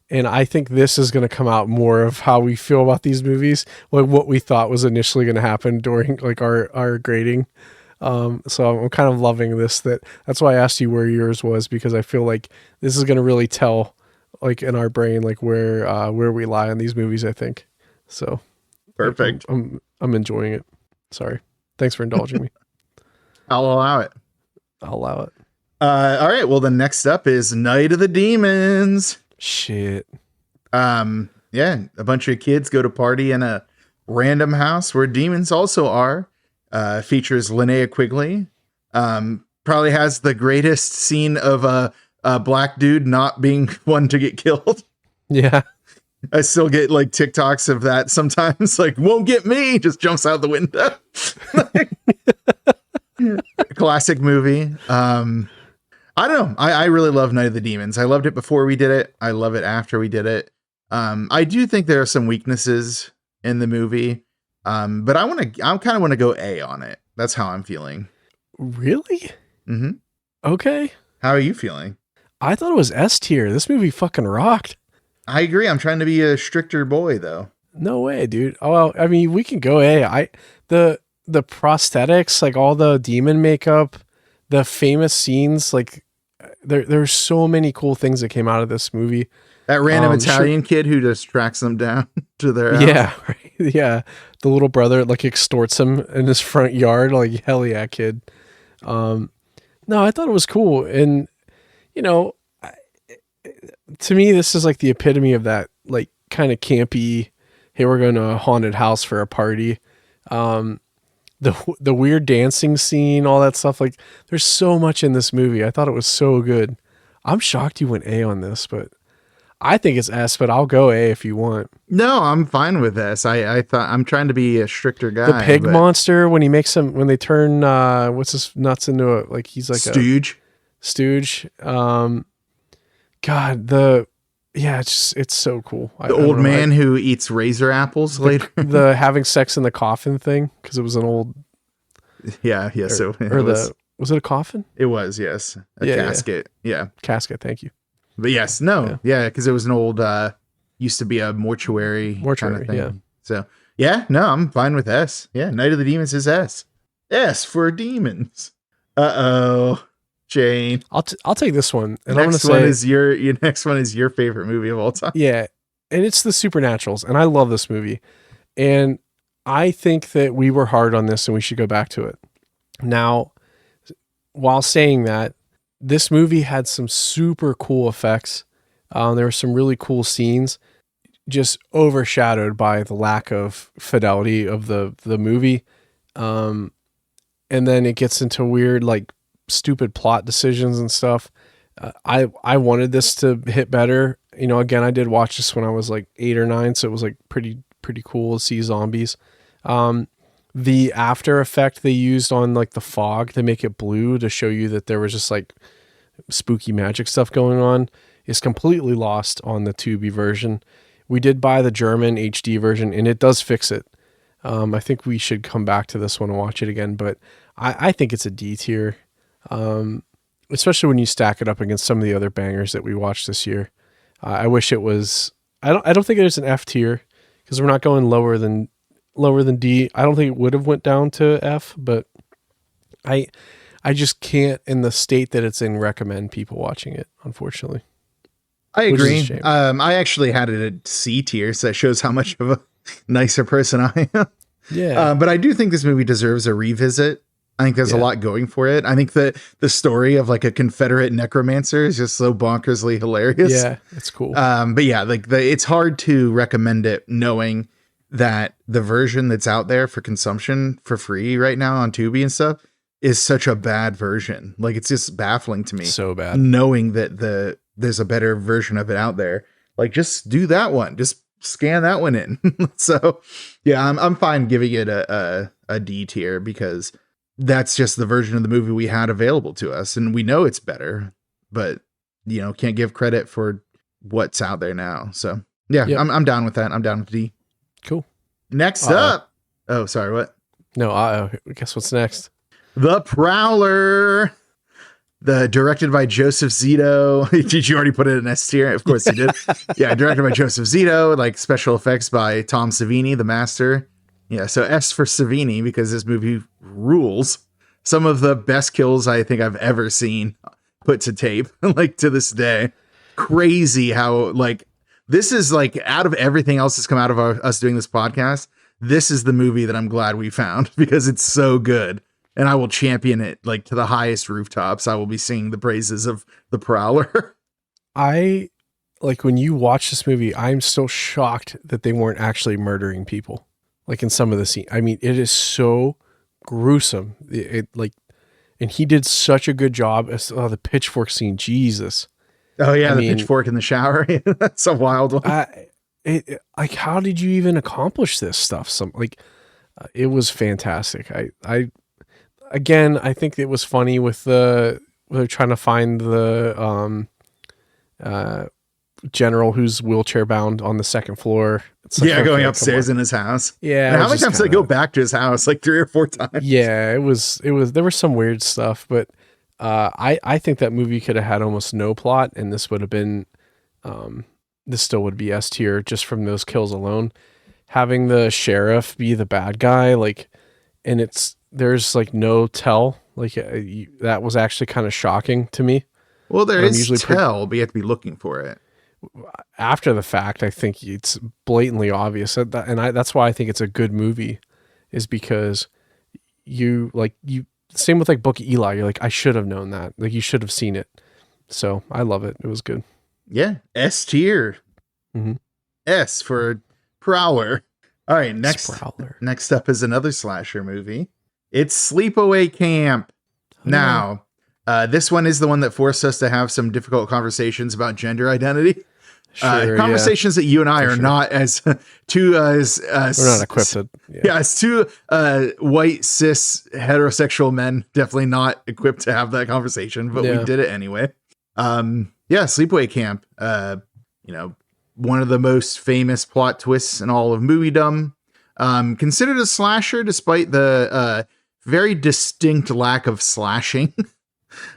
And I think this is going to come out more of how we feel about these movies, like what we thought was initially going to happen during our grading. So I'm kind of loving this. That's why I asked you where yours was, because I feel like this is going to really tell, in our brain, where we lie on these movies, I think. So perfect. I'm enjoying it. Sorry. Thanks for indulging me. I'll allow it. All right. Well, the next up is Night of the Demons. Shit. Yeah. A bunch of kids go to party in a random house where demons also are. Features Linnea Quigley. Probably has the greatest scene of a black dude not being one to get killed. Yeah. I still get TikToks of that sometimes, won't get me, just jumps out the window. Classic movie. I don't know. I really love Night of the Demons. I loved it before we did it. I love it after we did it. I do think there are some weaknesses in the movie. But I kind of want to go A on it. That's how I'm feeling. Really? Mm-hmm. Okay. How are you feeling? I thought it was S tier. This movie fucking rocked. I agree. I'm trying to be a stricter boy, though. No way, dude. Oh, well, I mean, we can go A. The prosthetics, all the demon makeup, the famous scenes, there's so many cool things that came out of this movie. That random Italian kid who just tracks them down to their house. Yeah, right. Yeah. The little brother extorts him in his front yard. Hell yeah, kid. No, I thought it was cool. And, to me, this is the epitome of that, kind of campy, hey, we're going to a haunted house for a party. The weird dancing scene, all that stuff. There's so much in this movie. I thought it was so good. I'm shocked you went A on this, but I think it's S, but I'll go A if you want. No, I'm fine with this. I thought I'm trying to be a stricter guy. The pig monster, when they turn what's his nuts into a he's like stooge. Stooge. God, it's so cool. The old man who eats razor apples later. The having sex in the coffin thing, because it was an old. Yeah. Was it a coffin? It was, yes. A casket. Yeah. Casket. Thank you. But yes, no. Yeah, because it was an old, used to be a mortuary kind of thing. Yeah. So Yeah, no, I'm fine with S. Yeah, Night of the Demons is S. S for demons. Uh-oh. Jane. I'll take this one. And Next one is your next one is your favorite movie of all time. Yeah. And it's The Supernaturals. And I love this movie. And I think that we were hard on this and we should go back to it. Now, while saying that, this movie had some super cool effects. There were some really cool scenes, just overshadowed by the lack of fidelity of the movie. And then it gets into weird, like, stupid plot decisions and stuff. I wanted this to hit better. You know, again, I did watch this when I was like 8 or 9, so it was like pretty cool to see zombies. The after effect they used on like the fog to make it blue to show you that there was just like spooky magic stuff going on is completely lost on the Tubi version. We did buy the German HD version and it does fix it. I think we should come back to this one and watch it again, but I think it's a D tier. Especially when you stack it up against some of the other bangers that we watched this year. I wish it was, I don't think there's an F tier because we're not going lower than D. I don't think it would have went down to F, but I just can't, in the state that it's in, recommend people watching it, unfortunately. I agree. I actually had it at C tier, so that shows how much of a nicer person I am. Yeah. But I do think this movie deserves a revisit. I think there's a lot going for it. I think that the story of like a Confederate necromancer is just so bonkersly hilarious. Yeah, it's cool. But yeah, like it's hard to recommend it knowing that the version that's out there for consumption for free right now on Tubi and stuff is such a bad version. Like it's just baffling to me. So bad. Knowing that there's a better version of it out there. Like just do that one. Just scan that one in. So yeah, I'm fine giving it a D tier because that's just the version of the movie we had available to us. And we know it's better, but you know, can't give credit for what's out there now. So yeah, yep. I'm down with that. I'm down with D. Cool. Next up. Oh, sorry. What? No, guess what's next? The Prowler. Directed by Joseph Zito. Did you already put it in S tier? Of course you did. Yeah. Directed by Joseph Zito, like special effects by Tom Savini, the master. Yeah, so S for Savini because this movie rules. Some of the best kills I think I've ever seen put to tape, like to this day. Crazy how like this is like out of everything else that's come out of us doing this podcast, this is the movie that I'm glad we found because it's so good. And I will champion it like to the highest rooftops. I will be singing the praises of The Prowler. I like when you watch this movie, I'm still shocked that they weren't actually murdering people. Like in some of the scenes. I mean, it is so gruesome. And he did such a good job as the pitchfork scene. Jesus. Oh yeah. The pitchfork in the shower. That's a wild one. Like, how did you even accomplish this stuff? It was fantastic. I think it was funny with they're trying to find the, general who's wheelchair bound on the second floor. It's like, going upstairs in his house. Yeah. And how many times did I go back to his house? Like 3 or 4 times. Yeah, it was, there was some weird stuff, but, I think that movie could have had almost no plot and this would have been, this still would be S tier just from those kills alone. Having the sheriff be the bad guy, like, and there's like no tell, like that was actually kind of shocking to me. Well, there is usually tell, but you have to be looking for it. After the fact, I think it's blatantly obvious that's why I think it's a good movie, is because you same with like Book of Eli. You're like, I should have known that. Like you should have seen it. So I love it. It was good. Yeah, S tier. Mm-hmm. S for Prowler. All right, next up is another slasher movie. It's Sleepaway Camp. Now, this one is the one that forced us to have some difficult conversations about gender identity. Conversations that you and I are not as we're not equipped to. Yeah, as two white cis heterosexual men, definitely not equipped to have that conversation, but we did it anyway. Sleepaway Camp. One of the most famous plot twists in all of moviedom. Considered a slasher despite the very distinct lack of slashing.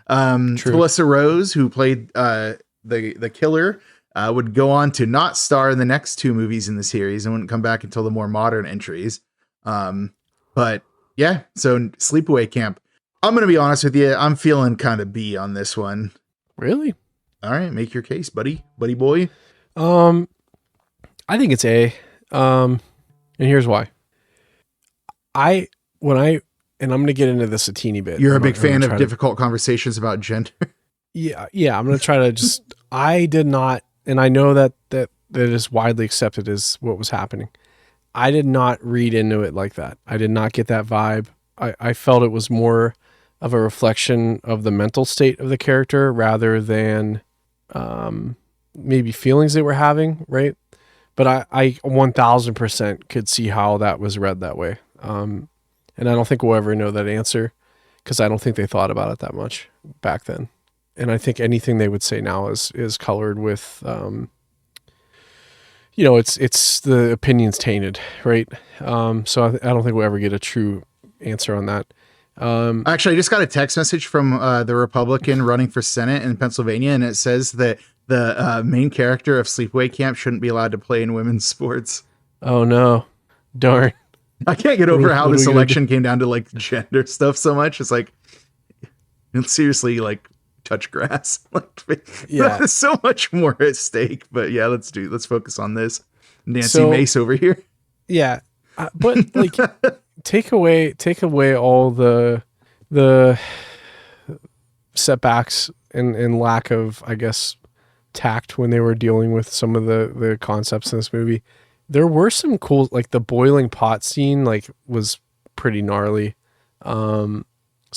Melissa Rose, who played the killer, would go on to not star in the next 2 movies in the series and wouldn't come back until the more modern entries. But yeah, so Sleepaway Camp. I'm going to be honest with you. I'm feeling kind of B on this one. Really? All right, make your case, buddy boy. I think it's A. And here's why. I'm going to get into this a teeny bit. You're a big fan of difficult conversations about gender. Yeah. I'm going to try to just, I did not, and I know that is widely accepted as what was happening. I did not read into it like that. I did not get that vibe. I felt it was more of a reflection of the mental state of the character rather than maybe feelings they were having, right? But I 1000% could see how that was read that way. And I don't think we'll ever know that answer because I don't think they thought about it that much back then. And I think anything they would say now is colored with, it's the opinion's tainted, right? So I don't think we'll ever get a true answer on that. Actually, I just got a text message from the Republican running for Senate in Pennsylvania, and it says that the main character of Sleepaway Camp shouldn't be allowed to play in women's sports. Oh no, darn! I can't get over how this election came down to like gender stuff so much. It's like, seriously, like touch grass. Like, yeah, there's so much more at stake. But yeah, let's focus on this. Nancy Mace over here. Yeah, but like. Take away all the setbacks and lack of, I guess, tact when they were dealing with some of the concepts in this movie. There were some cool, like the boiling pot scene, like was pretty gnarly. Some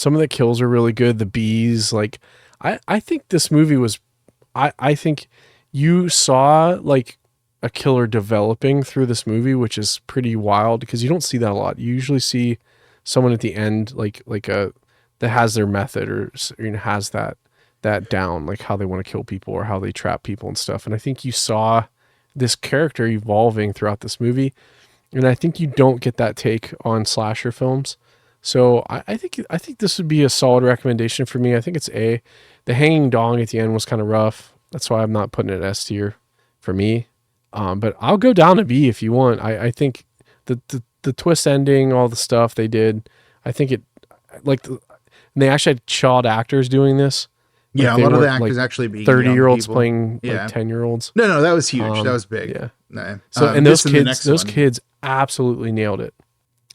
of the kills are really good. The bees, like I think this movie was, I think you saw like a killer developing through this movie, which is pretty wild because you don't see that a lot. You usually see someone at the end, like that has their method or has that down, like how they want to kill people or how they trap people and stuff. And I think you saw this character evolving throughout this movie. And I think you don't get that take on slasher films. So I think this would be a solid recommendation for me. I think it's A. The hanging dong at the end was kind of rough. That's why I'm not putting it S tier for me. But I'll go down to B if you want. I think the twist ending, all the stuff they did, I think it and they actually had child actors doing this. Yeah, like a lot of the actors actually being 30-year-olds playing like 10-year-olds. No, that was huge. That was big. Yeah. No. So and those kids absolutely nailed it.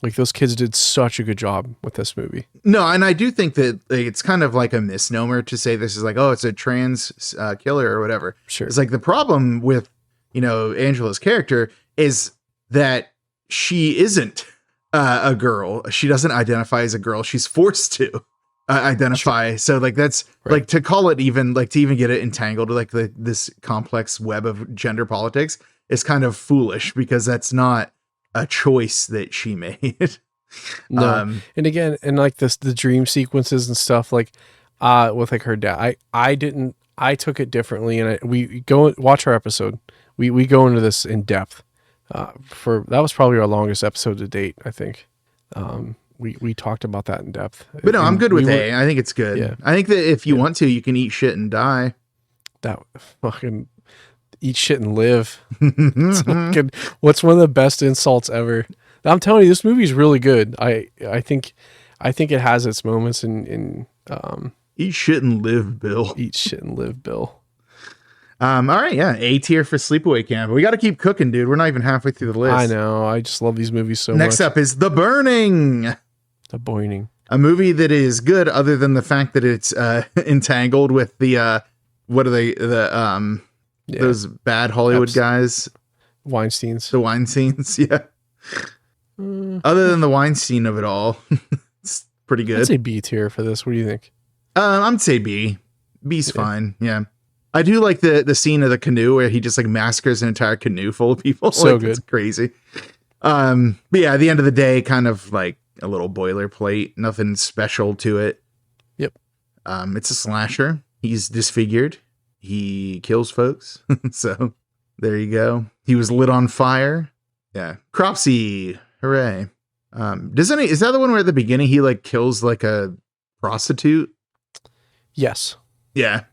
Like those kids did such a good job with this movie. No, and I do think that it's kind of like a misnomer to say this is like, oh, it's a trans killer or whatever. Sure. It's like the problem with Angela's character is that she isn't a girl. She doesn't identify as a girl. She's forced to identify. Sure. So like that's right. Like to call it even like to even get it entangled like this complex web of gender politics is kind of foolish because that's not a choice that she made. No. And again, and like the dream sequences and stuff like with like her dad, I took it differently, and we go watch our episode. We go into this in depth. That was probably our longest episode to date, I think. We talked about that in depth. But no, I'm good with A. I think it's good. Yeah. I think that if you want to, you can eat shit and die. That fucking eat shit and live. What's one of the best insults ever? I'm telling you, this movie is really good. I think it has its moments in eat shit and live, Bill. Eat shit and live, Bill. All right, yeah, A tier for Sleepaway Camp. We got to keep cooking, dude. We're not even halfway through the list. I know. I just love these movies so much. Next up is The Burning. The Burning. A movie that is good, other than the fact that it's entangled with the what are they those bad Hollywood guys, Weinsteins. The Weinsteins, yeah. Other than the Weinstein of it all, it's pretty good. I'd say B tier for this. What do you think? I'd say B. B's fine. Yeah. I do like the scene of the canoe where he just like massacres an entire canoe full of people. So like, good. It's crazy. But yeah, at the end of the day, kind of like a little boilerplate, nothing special to it. Yep. It's a slasher. He's disfigured. He kills folks. So there you go. He was lit on fire. Yeah. Cropsy. Hooray. Is that the one where at the beginning he like kills like a prostitute? Yes. Yeah.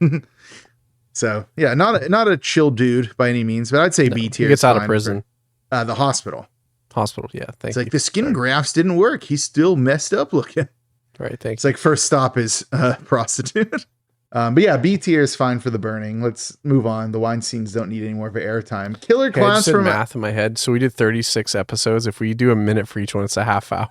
So yeah, not a chill dude by any means, but I'd say B tier. He gets is out of fine prison. for, the hospital. Hospital, yeah. Thank It's you. like the skin grafts didn't work. He's still messed up looking. Right, thanks. It's like first stop is prostitute. But yeah, B tier is fine for the burning. Let's move on. The wine scenes don't need any more of an airtime. Killer Okay, I clowns just did from math in my head. So we did 36 episodes. If we do a minute for each one, it's a half hour.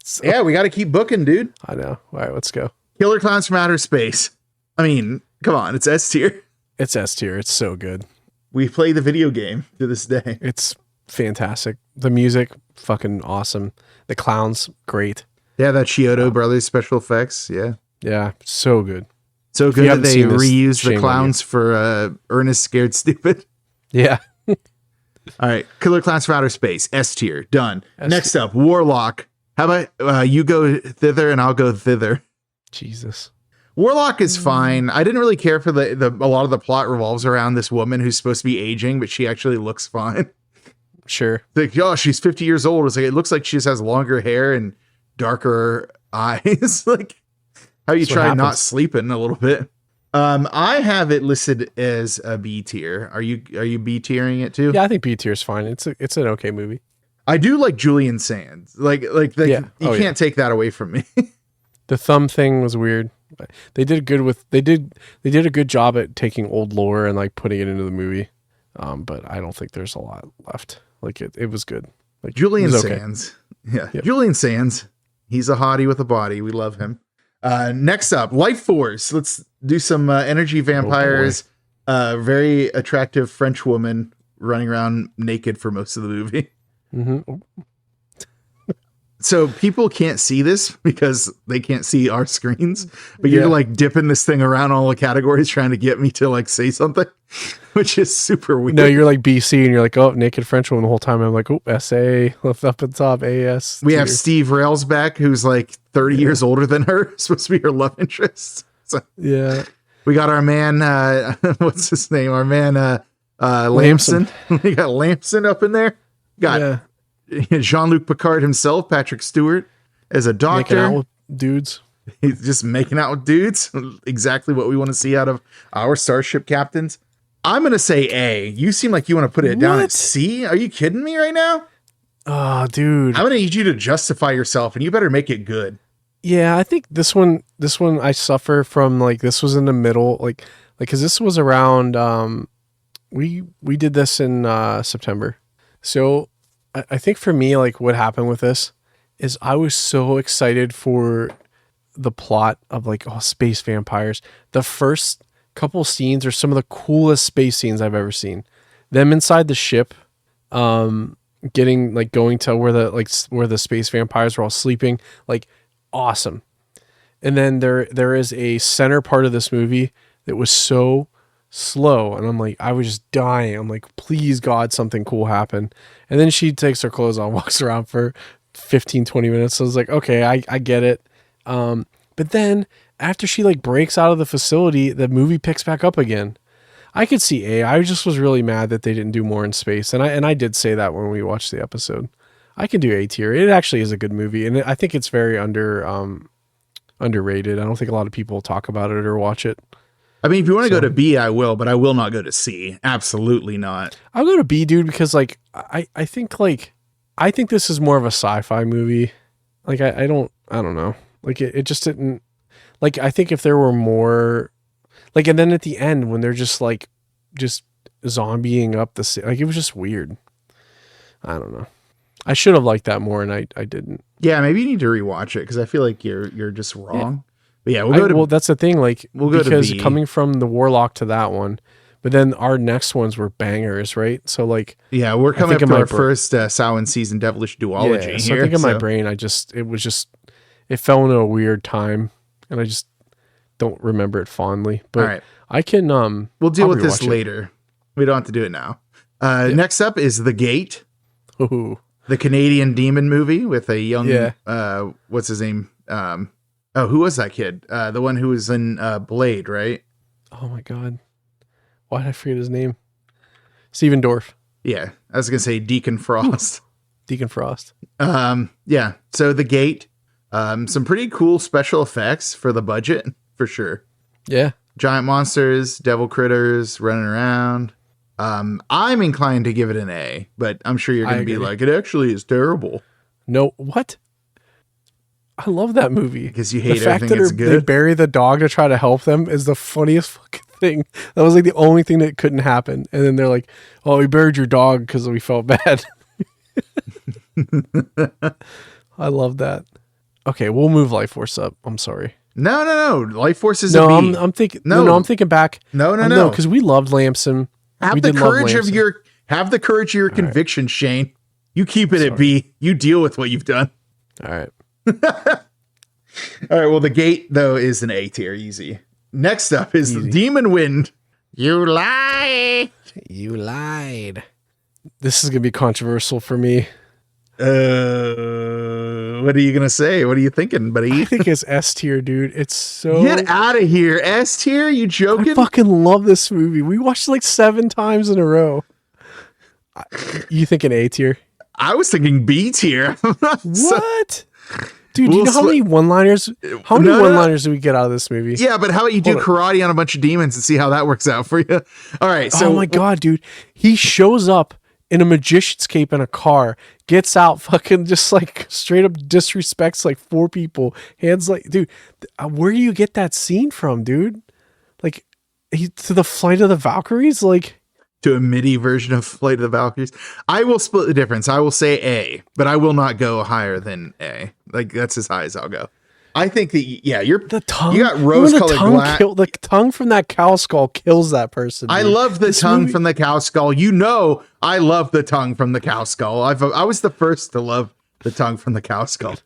So, yeah, we got to keep booking, dude. I know. All right, let's go. Killer clowns from outer space. I mean, come on, it's S tier. It's S tier. It's so good. We play the video game to this day. It's fantastic. The music, fucking awesome. The clowns, great. Yeah, that Chiodo Brothers special effects. Yeah. Yeah, so good. So If good you that haven't they seen this, reused shame the on clowns for Ernest Scared Stupid. Yeah. All right. Killer Clowns from Outer Space. S tier. Done. S Next up, Warlock. How about you go thither and I'll go thither? Jesus. Warlock is fine. I didn't really care for a lot of the plot revolves around this woman who's supposed to be aging, but she actually looks fine. Sure. Like, oh, she's 50 years old. It's like, it looks like she just has longer hair and darker eyes. Like, how you That's what try not happens. sleeping a little bit. I have it listed as a B tier. Are you B tiering it too? Yeah, I think B tier is fine. It's an okay movie. I do like Julian Sands. Like Yeah. you Oh, can't take that away from me. The thumb thing was weird. They did they did a good job at taking old lore and like putting it into the movie. But I don't think there's a lot left. Like it was good. Like Julian it was okay. Sands. Yeah. Yep. Julian Sands. He's a hottie with a body. We love him. Next up, Life Force. Let's do some energy vampires. Very attractive French woman running around naked for most of the movie. Mm-hmm. So people can't see this because they can't see our screens, but you're Yeah. like dipping this thing around all the categories trying to get me to like say something, which is super weird. No, you're like BC and you're like, oh, naked French woman the whole time. I'm like, oh, SA, left up at the top, AS. We have tier. Steve Railsback, who's like 30 years older than her, supposed to be her love interest. So Yeah. we got our man, what's his name? Our man, Lamson. We got Lamson up in there. Got Yeah. Jean-Luc Picard himself, Patrick Stewart, as a Making out doctor. with dudes. He's just making out with dudes. Exactly what we want to see out of our starship captains. I'm going to say A. You seem like you want to put it down at What? C. Are you kidding me right now? Oh, dude. I'm going to need you to justify yourself, and you better make it good. Yeah, I think this one I suffer from, like, this was in the middle, like because this was around we did this in September. So I think for me, like, what happened with this is I was so excited for the plot of like, oh, space vampires. The first couple scenes are some of the coolest space scenes I've ever seen. Them inside the ship, getting like going to where the space vampires were all sleeping, like awesome. And then there is a center part of this movie that was so slow, and I'm like, I was just dying. I'm like, please God, something cool happen. And then she takes her clothes on, walks around for 15-20 minutes. So I was like, okay, I get it. But then after she like breaks out of the facility, the movie picks back up again. I could see A. I just was really mad that they didn't do more in space, and I did say that when we watched the episode. I can do A tier. It actually is a good movie, and I think it's very underrated. I don't think a lot of people talk about it or watch it. I mean, if you want to go to B, I will, but I will not go to C. Absolutely not. I'll go to B, dude, because like I think this is more of a sci-fi movie. Like I don't know. Like it just didn't, like, I think if there were more, like, and then at the end when they're just zombieing up the city, like, it was just weird. I don't know. I should have liked that more, and I didn't. Yeah, maybe you need to rewatch it because I feel like you're just wrong. But yeah, we'll go to well, that's the thing. Like, we'll go to because B. coming from the Warlock to that one, but then our next ones were bangers, right? So like, yeah, we're coming think up in to my our first Samhain season devilish duology yeah. So here. I think in my brain, it fell into a weird time, and I just don't remember it fondly. But All right. I can We'll deal I'll with this rewatch it. later. We don't have to do it now. Next up is The Gate, Ooh. the Canadian demon movie with a young Yeah. What's his name? Who was that kid? The one who was in Blade, right? Oh my God. Why did I forget his name? Steven Dorff. Yeah, I was gonna say Deacon Frost. Deacon Frost. Yeah. So The Gate, some pretty cool special effects for the budget, for sure. Yeah. Giant monsters, devil critters running around. I'm inclined to give it an A, but I'm sure you're going to be like, it actually is terrible. No, what? I love that movie. Because you hate the fact everything that that's good. they bury the dog to try to help them is the funniest fucking thing. That was like the only thing that couldn't happen. And then they're like, oh, we buried your dog because we felt bad. I love that. Okay, we'll move Life Force up. I'm sorry. No. Life Force is a B. I'm thinking. No, I'm thinking back. No. Because we loved Lamson. Have the courage of your conviction, Shane. You keep it at B. You deal with what you've done. All right. All right. Well, The Gate though is an A tier, easy. Next up is Demon Wind. You lie. You lied. This is gonna be controversial for me. What are you gonna say? What are you thinking, buddy? I think it's S tier, dude. It's so Get out of here. S tier? You joking? I fucking love this movie. We watched it like 7 times in a row. You think an A tier? I was thinking B tier. What? Dude, do you know how many one-liners? How many one-liners do we get out of this movie? Yeah, but how about you do karate on a bunch of demons and see how that works out for you? All right. So, oh my god, dude, he shows up in a magician's cape in a car, gets out, fucking just like straight up disrespects like 4 people. Hands like, dude, where do you get that scene from, dude? Like, to the Flight of the Valkyries, like. To a MIDI version of Flight of the Valkyries. I will split the difference. I will say A, but I will not go higher than A. Like, that's as high as I'll go. I think that, the tongue. You got rose-colored glass. The tongue from that cow skull kills that person. Dude. I love the tongue from the cow skull. You know, I love the tongue from the cow skull. I was the first to love the tongue from the cow skull,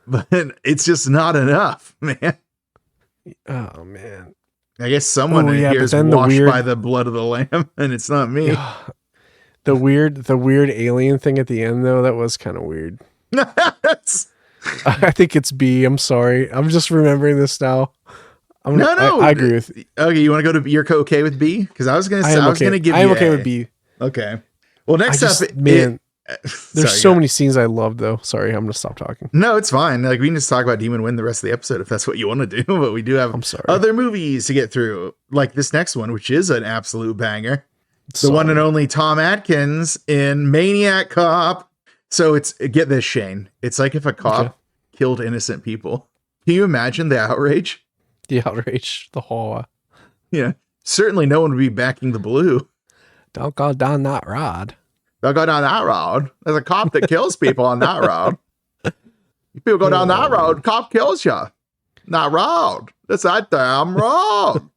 but it's just not enough, man. Oh man. I guess someone in here is washed by the blood of the lamb, and it's not me. The weird alien thing at the end, though, that was kind of weird. I think it's B. I'm sorry. I'm just remembering this now. I agree with you. Okay, you want to go to, you're okay with B? Because I was going to say, I was going to give you I'm okay with B. Okay. Well, next up, man, there's so many scenes I love, though. Sorry, I'm going to stop talking. No, it's fine. Like, we can just talk about Demon Wind the rest of the episode if that's what you want to do. But we do have other movies to get through, like this next one, which is an absolute banger. The one and only Tom Atkins in Maniac Cop. So get this, Shane. It's like if a cop killed innocent people. Can you imagine the outrage? The outrage, the horror. Yeah. Certainly no one would be backing the blue. Don't go down that road. Don't go down that road. There's a cop that kills people on that road. If people go down that road, cop kills you. That road. That's that damn road.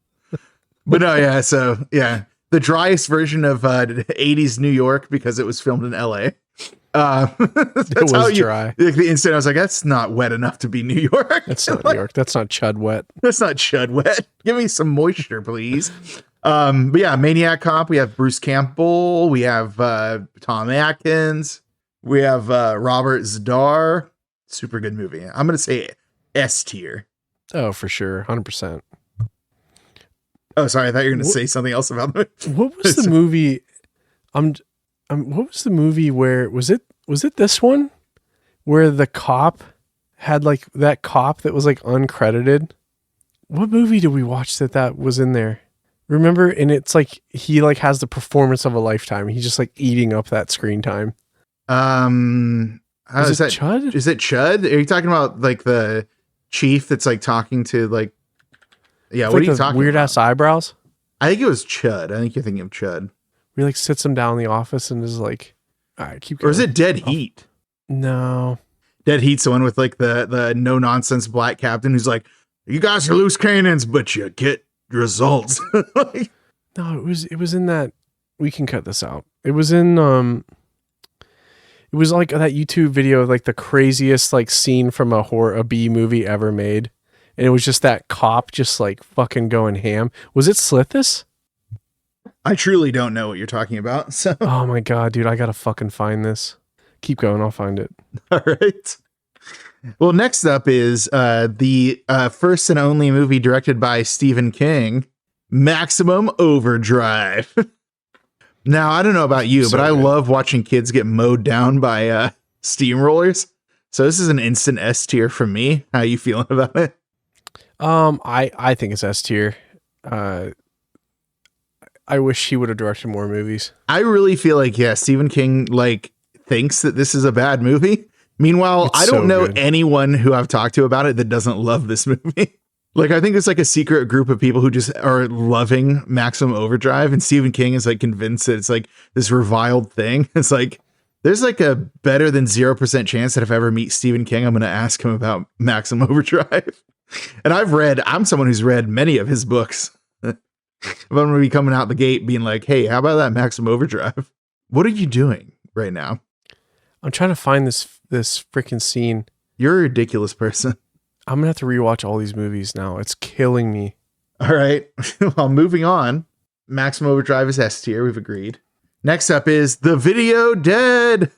But no, yeah. So yeah, the driest version of 80s New York because it was filmed in LA. That's it was dry. The instant I was like, that's not wet enough to be New York. That's not New York. That's not Chud wet. That's not Chud wet. Give me some moisture, please. But yeah, Maniac Cop. We have Bruce Campbell. We have Tom Atkins. We have Robert Zadar. Super good movie. I'm gonna say S tier. Oh, for sure, 100%. Oh, sorry. I thought you were gonna say something else about it. What was the movie? What was the movie where was it this one where the cop had like that cop that was like uncredited? What movie did we watch that was in there? Remember? And it's like he like has the performance of a lifetime. He's just like eating up that screen time. Is that Chud? Is it Chud? Are you talking about like the chief that's like talking to like? Yeah, what are you talking weird about? Ass eyebrows? I think it was Chud. I think you're thinking of Chud. He like sits him down in the office and is like, all right, keep going. Or is it Dead Heat? No. Dead Heat's the one with like the no nonsense black captain who's like, you guys are loose cannons, but you get results. No, it was in that. We can cut this out. It was in it was like that YouTube video of like the craziest like scene from a B movie ever made. And it was just that cop just like fucking going ham. Was it Slithis? I truly don't know what you're talking about. So oh my god, dude, I gotta fucking find this. Keep going, I'll find it. All right. Well, next up is the first and only movie directed by Stephen King, Maximum Overdrive. Now, I don't know about you, but I love watching kids get mowed down by steamrollers. So this is an instant S tier from me. How you feeling about it? I think it's S tier. I wish he would have directed more movies. I really feel like, yeah, Stephen King like thinks that this is a bad movie. Meanwhile, It's I don't so know good. anyone who I've talked to about it that doesn't love this movie. Like, I think it's like a secret group of people who just are loving Maximum Overdrive, and Stephen King is like convinced that it's like this reviled thing. It's like, there's like a better than 0% chance that if I ever meet Stephen King, I'm going to ask him about Maximum Overdrive. And I'm someone who's read many of his books. I'm going to be coming out the gate being like, hey, how about that Maximum Overdrive? What are you doing right now? I'm trying to find this freaking scene. You're a ridiculous person. I'm gonna have to rewatch all these movies now. It's killing me. All right. Well, moving on. Maximum Overdrive is S tier. We've agreed. Next up is The Video Dead.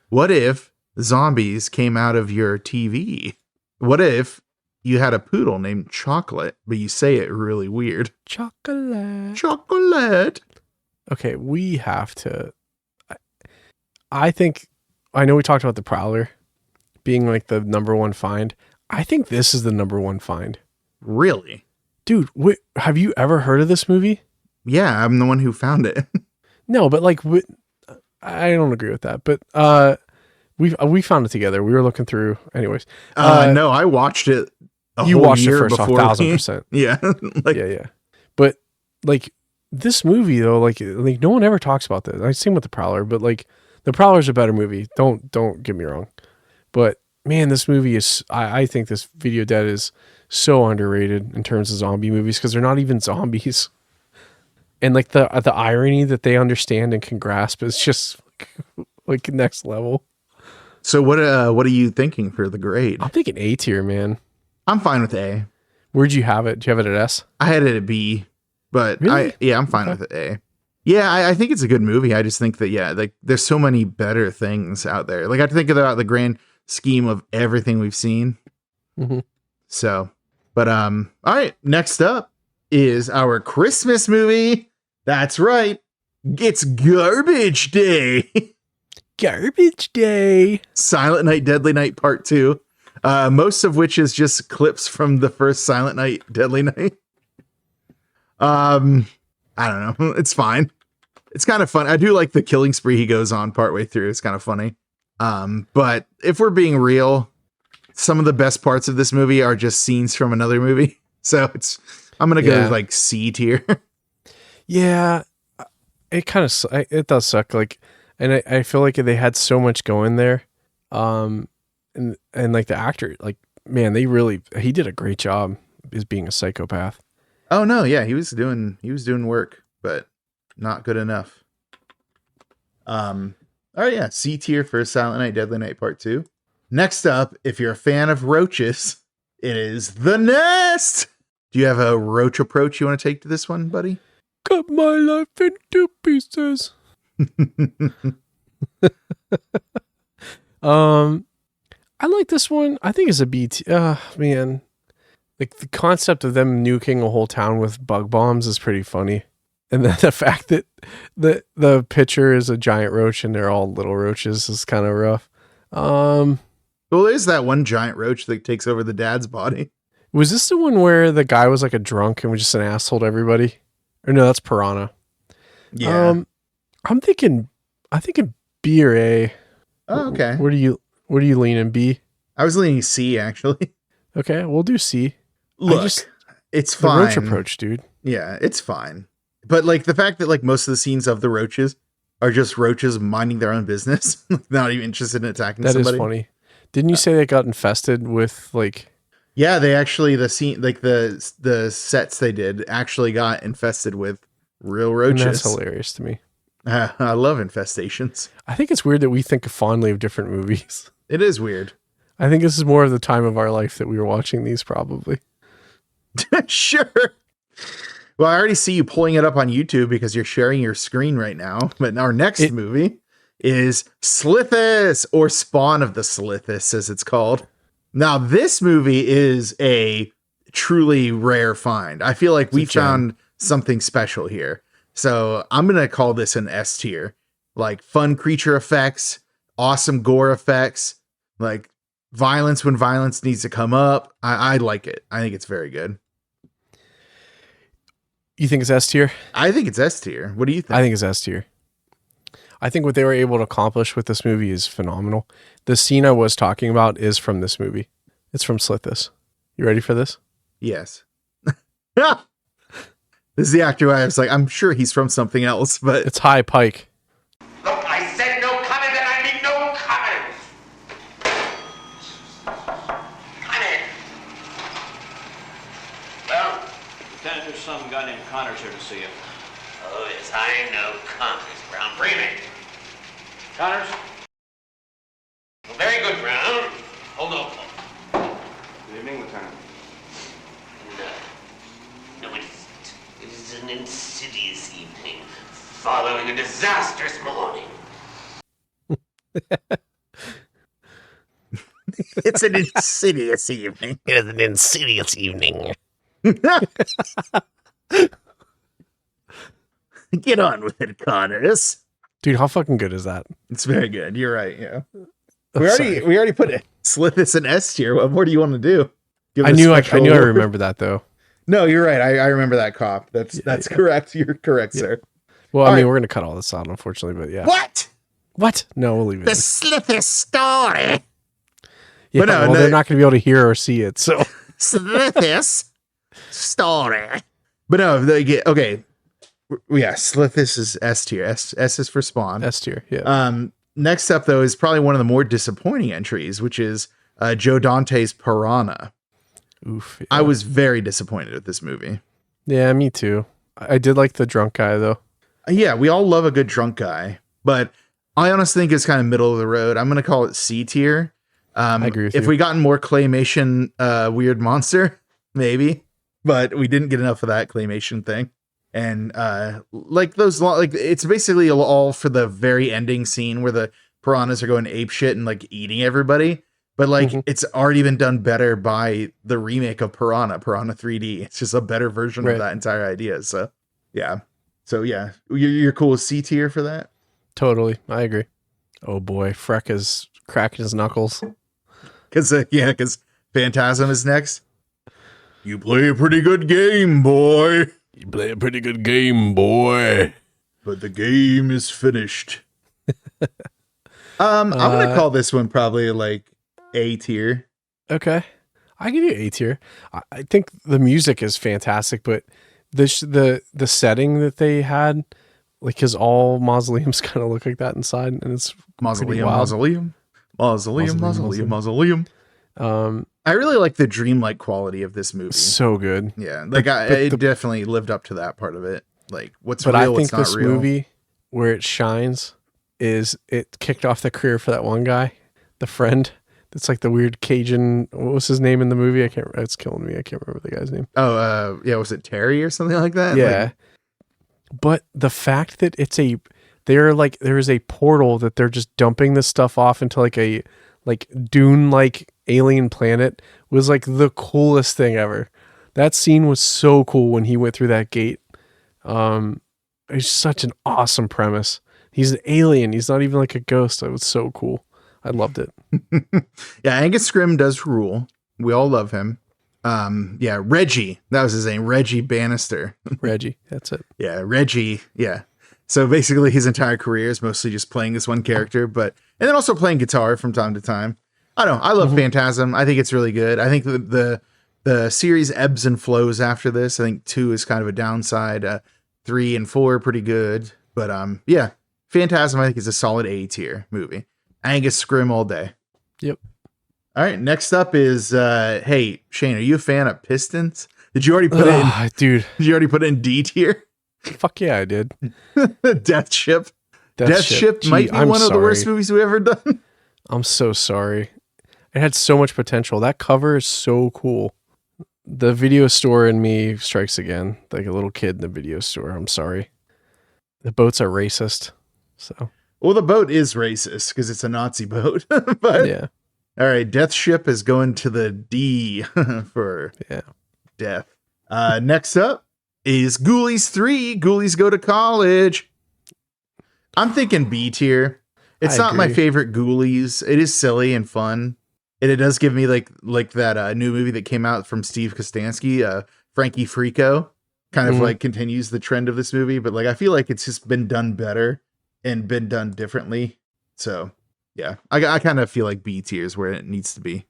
What if zombies came out of your TV? What if you had a poodle named Chocolate, but you say it really weird? Chocolate. Chocolate. Okay, we have to. I know we talked about the Prowler being like the number one find. I think this is the number one find. Really? Dude, have you ever heard of this movie? Yeah, I'm the one who found it. No, but like, I don't agree with that. But we found it together. We were looking through, anyways. No, I watched it. You whole watched it year first off, before 1000%. Yeah, like, yeah. But like this movie though, like no one ever talks about this. I've seen with the Prowler, but like the Prowler's a better movie. Don't get me wrong. But man, this movie is. I think this Video Dead is so underrated in terms of zombie movies because they're not even zombies. And like the irony that they understand and can grasp is just like next level. So what are you thinking for the grade? I'm thinking A tier, man. I'm fine with A. Where'd you have it? Do you have it at S? I had it at B, but Really? I'm fine with it A. Yeah, I think it's a good movie. I just think that, yeah, like there's so many better things out there. Like I think about the grand scheme of everything we've seen. Mm-hmm. So, but all right, next up is our Christmas movie. That's right. It's Garbage Day. Garbage Day. Silent Night, Deadly Night Part 2. Most of which is just clips from the first Silent Night, Deadly Night. I don't know. It's fine. It's kind of fun. I do like the killing spree he goes on partway through. It's kind of funny. But if we're being real, some of the best parts of this movie are just scenes from another movie. So I'm going to go like C tier. Yeah, it kind of it does suck. Like, and I feel like they had so much going there, and like the actor, like man, he did a great job as being a psychopath. Oh no, yeah, he was doing work, but not good enough. All right, yeah, C tier for Silent Night, Deadly Night Part 2. Next up, if you're a fan of roaches, it is The Nest. Do you have a roach approach you want to take to this one, buddy? Cut my life into pieces. I like this one. I think it's a B. Man, like the concept of them nuking a whole town with bug bombs is pretty funny, and then the fact that the picture is a giant roach and they're all little roaches is kind of rough. Well, there's that one giant roach that takes over the dad's body. Was this the one where the guy was like a drunk and was just an asshole to everybody? Or no, that's Piranha. Yeah. I'm thinking B or A. Oh, okay. Where do you lean in? B? I was leaning C, actually. Okay, we'll do C. Look, it's The fine. roach approach, dude. Yeah, it's fine. But like the fact that like most of the scenes of the roaches are just roaches minding their own business, not even interested in attacking That somebody. is funny. Didn't you say they got infested with like... Yeah, they actually, the scene, like the sets they did actually got infested with real roaches. And that's hilarious to me. I love infestations. I think it's weird that we think fondly of different movies. It is weird. I think this is more of the time of our life that we were watching these probably. Sure. Well, I already see you pulling it up on YouTube because you're sharing your screen right now. But our next movie is Slithis, or Spawn of the Slithis, as it's called. Now, this movie is a truly rare find. I feel like we found something special here. So I'm going to call this an S tier. Like fun creature effects, awesome gore effects, like violence when violence needs to come up. I like it. I think it's very good. You think it's S tier? I think it's S tier. What do you think? I think it's S tier. I think what they were able to accomplish with this movie is phenomenal. The scene I was talking about is from this movie. It's from Slit This. You ready for this? Yes. This is the actor who I was like, I'm sure he's from something else, but It's High Pike. Look, I said no comment and I mean no comment. Come in. Well, Lieutenant, there's some guy named Connors here to see you. Oh, yes, I know Connors, Brown. Bring him in. Connors? Well, very good, Brown. Hold on. Good evening, Lieutenant. No, it is an insidious evening following a disastrous morning. it's an insidious evening. It is an insidious evening. Get on with it, Connors. Dude, how fucking good is that? It's very good. You're right. Yeah. I'm sorry. We already put it. Slit this in S tier. What more do you want to do? Give it I a knew I special knew I award? remember that though. No, you're right. I remember that cop. That's correct. You're correct, sir. Well, All I mean, right. we're gonna cut all this out, unfortunately, but yeah. What? What? No, we'll leave it. The in. Slithis story. Yeah, but no, well, no- they're not gonna be able to hear or see it. So Slithis story. But no, they get okay. Yeah, Slithis is S tier. S is for Spawn. S tier. Yeah. Next up, though, is probably one of the more disappointing entries, which is Joe Dante's Piranha. Oof. Yeah. I was very disappointed with this movie. Yeah, me too. I did like the drunk guy though. Yeah, we all love a good drunk guy, but I honestly think it's kind of middle of the road. I'm going to call it C tier. I agree with if you. we gotten more claymation weird monster, maybe, but we didn't get enough of that claymation thing. And like those, like it's basically all for the very ending scene where the piranhas are going ape shit and like eating everybody. But like it's already been done better by the remake of Piranha 3D. It's just a better version of that entire idea. So yeah, you're cool with C tier for that. Totally, I agree. Oh boy, Freck is cracking his knuckles. Because Phantasm is next. You play a pretty good game, boy. You play a pretty good game, boy. But the game is finished. I'm gonna call this one probably like A tier. Okay, I give you A tier. I think the music is fantastic, but the setting that they had, like, because all mausoleums kind of look like that inside, and it's pretty wild. Mausoleum. I really like the dreamlike quality of this movie. So good. Yeah, like it definitely lived up to that part of it. Like what's But real, I think what's not this real. movie, where it shines, is it kicked off the career for that one guy, the friend. That's like the weird Cajun. What was his name in the movie? I can't. It's killing me. I can't remember the guy's name. Oh, yeah, was it Terry or something like that? Yeah. Like, But the fact that there is a portal that they're just dumping this stuff off into like a Dune like alien planet was like the coolest thing ever. That scene was so cool when he went through that gate. It's such an awesome premise. He's an alien. He's not even like a ghost. It was so cool. I loved it. yeah, Angus Scrimm does rule. We all love him. Yeah, Reggie. That was his name. Reggie Bannister. Reggie. That's it. Yeah, Reggie. Yeah. So basically his entire career is mostly just playing this one character, and then also playing guitar from time to time. I don't know. I love Phantasm. I think it's really good. I think the series ebbs and flows after this. I think 2 is kind of a downside. 3 and 4 are pretty good. But yeah, Phantasm I think is a solid A tier movie. Angus Scrimm all day. Yep. All right, next up is hey, Shane, are you a fan of Pistons? Did you already put it in dude? Did you already put it in D tier? Fuck yeah, I did. Death Ship. Death Ship might be I'm one of the worst sorry. movies we've ever done. I'm so sorry. It had so much potential. That cover is so cool. The video store in me strikes again. Like a little kid in the video store. I'm sorry. The boats are racist. So Well, the boat is racist because it's a Nazi boat. But yeah. All right, Death Ship is going to the D for death. Next up is Ghoulies 3. Ghoulies Go to College. I'm thinking B tier. It's not my favorite Ghoulies. It is silly and fun. And it does give me like that new movie that came out from Steve Kostansky, Frankie Frico. kind of like continues the trend of this movie, but like I feel like it's just been done better and been done differently. So yeah, I kind of feel like B tier is where it needs to be.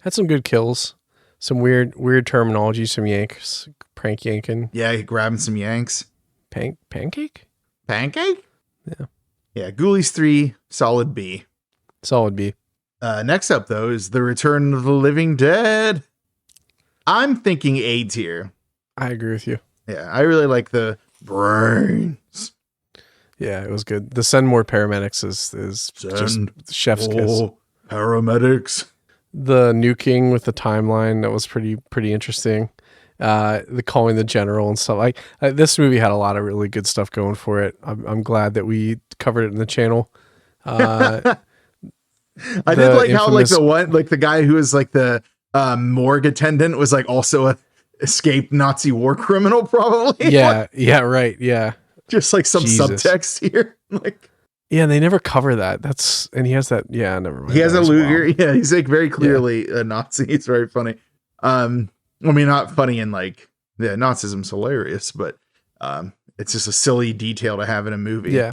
Had some good kills, some weird terminology, some yanks, prank yanking. Yeah, grabbing some yanks. Pancake? Pancake? Yeah. Yeah, Ghoulies 3, solid B. Solid B. Next up, though, is The Return of the Living Dead. I'm thinking A tier. I agree with you. Yeah, I really like the brains. Yeah, it was good. The send more paramedics is just chef's kiss. Paramedics. The nuking with the timeline, that was pretty interesting. The calling the general and stuff. This movie had a lot of really good stuff going for it. I'm glad that we covered it in the channel. I did like how like the guy who was like the morgue attendant was like also a escaped Nazi war criminal, probably. Yeah, right. Yeah. Just like some subtext here. Like, yeah, they never cover that. And he has that. Yeah, never mind. He has a Luger. Well. Yeah, he's like very clearly a Nazi. It's very funny. I mean, not funny in like, yeah, Nazism's hilarious, but it's just a silly detail to have in a movie. Yeah.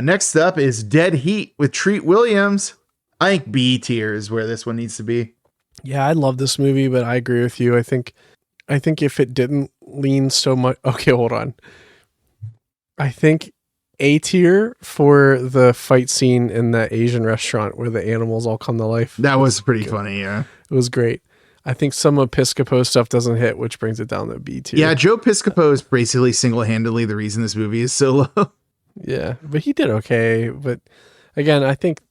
Next up is Dead Heat with Treat Williams. I think B tier is where this one needs to be. Yeah, I love this movie, but I agree with you. I think if it didn't lean so much, okay, hold on. I think A tier for the fight scene in that Asian restaurant where the animals all come to life. That was pretty funny, yeah. It was great. I think some of Piscopo stuff doesn't hit, which brings it down to B tier. Yeah, Joe Piscopo is basically single-handedly the reason this movie is so low. Yeah, but he did okay. But again, I think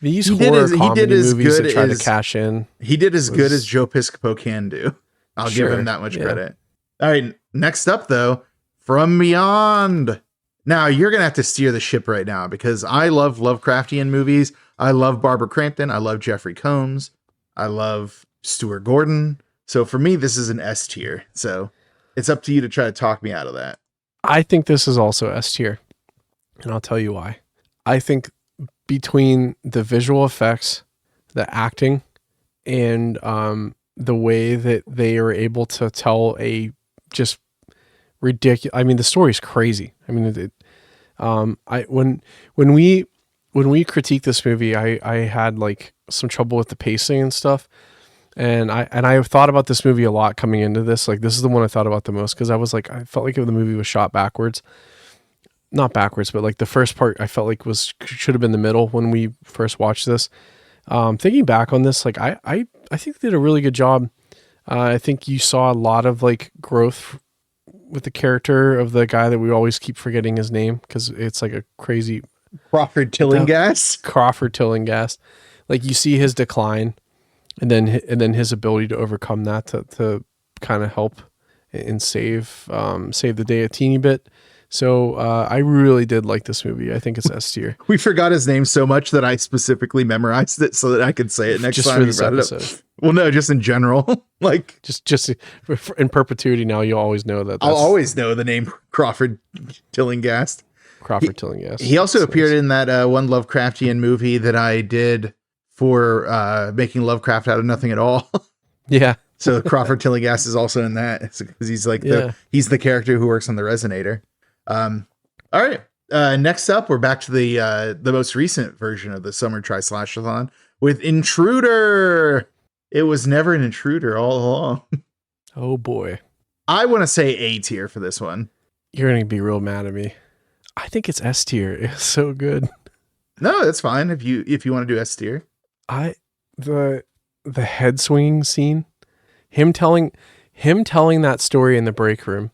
these horror comedy movies that try to cash in. He did as good as Joe Piscopo can do. I'll give him that much credit. All right, next up, though, From Beyond. Now, you're going to have to steer the ship right now because I love Lovecraftian movies. I love Barbara Crampton. I love Jeffrey Combs. I love Stuart Gordon. So for me, this is an S tier. So it's up to you to try to talk me out of that. I think this is also S tier. And I'll tell you why. I think between the visual effects, the acting, and the way that they are able to tell a just ridiculous. I mean, the story is crazy. I mean, when we critique this movie, I had like some trouble with the pacing and stuff. And I thought about this movie a lot coming into this. Like, this is the one I thought about the most because I was like, I felt like the movie was shot backwards. Not backwards, but like the first part I felt like should have been the middle when we first watched this. Thinking back on this, like I think they did a really good job. I think you saw a lot of like growth with the character of the guy that we always keep forgetting his name because it's like a crazy Crawford Tillinghast. Like you see his decline, and then his ability to overcome that to kind of help and save the day a teeny bit. So I really did like this movie. I think it's S tier. We forgot his name so much that I specifically memorized it so that I could say it next just time for this episode. It up. Well, no, just in general. Like just in perpetuity. Now you'll always know that. I'll always know the name Crawford Tillinghast. Tillinghast. He also appeared in that one Lovecraftian movie that I did for making Lovecraft out of nothing at all. Yeah. So Crawford Tillinghast is also in that because he's like he's the character who works on the resonator. All right. Next up, we're back to the most recent version of the Summer Tri-Slash-a-thon with Intruder. It was never an intruder all along. Oh boy. I want to say A tier for this one. You're going to be real mad at me. I think it's S tier. It's so good. No, that's fine. If you want to do S tier. The head swinging scene, him telling that story in the break room.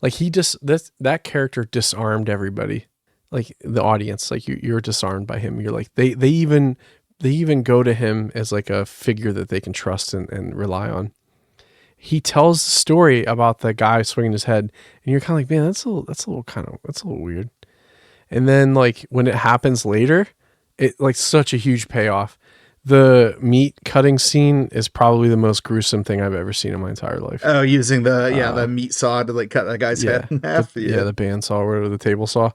Like that character disarmed everybody, like the audience. Like you're disarmed by him. You're like they even go to him as like a figure that they can trust and rely on. He tells the story about the guy swinging his head, and you're kind of like, man, that's a little weird. And then like when it happens later, it like such a huge payoff. The meat cutting scene is probably the most gruesome thing I've ever seen in my entire life. Oh, using the meat saw to like cut that guy's head in half. The bandsaw or the table saw.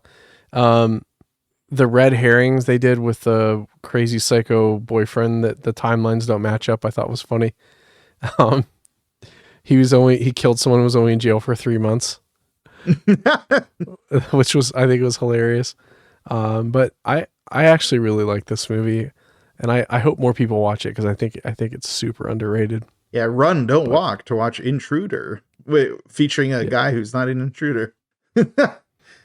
The red herrings they did with the crazy psycho boyfriend that the timelines don't match up, I thought was funny. he killed someone who was only in jail for 3 months, which was, I think it was hilarious. But I actually really like this movie, and I hope more people watch it because I think it's super underrated. Yeah, run, don't walk to watch Intruder. Wait, featuring a guy who's not an intruder.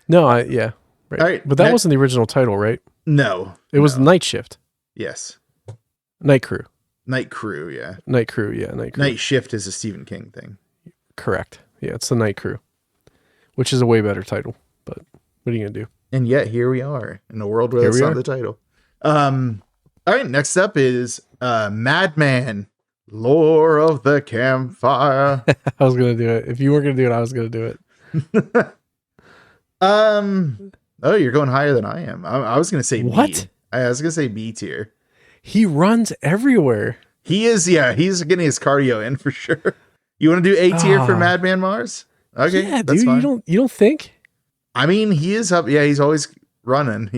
No, right. All right, But that wasn't the original title, right? No. It was Night Shift. Yes. Night Crew. Night Crew, yeah. Night Crew, yeah. Night Crew. Night Shift is a Stephen King thing. Correct. Yeah, it's the Night Crew, which is a way better title. But what are you going to do? And yet here we are in a world where that's not the title. All right, next up is Madman, Lore of the Campfire. I was going to do it. If you weren't going to do it, I was going to do it. Oh, you're going higher than I am. I was going to say what? B. I was going to say B tier. He runs everywhere. He is, yeah. He's getting his cardio in for sure. You want to do A tier for Madman Mars? Okay, yeah, that's dude. fine. You don't think? I mean, he is up. Yeah, he's always running.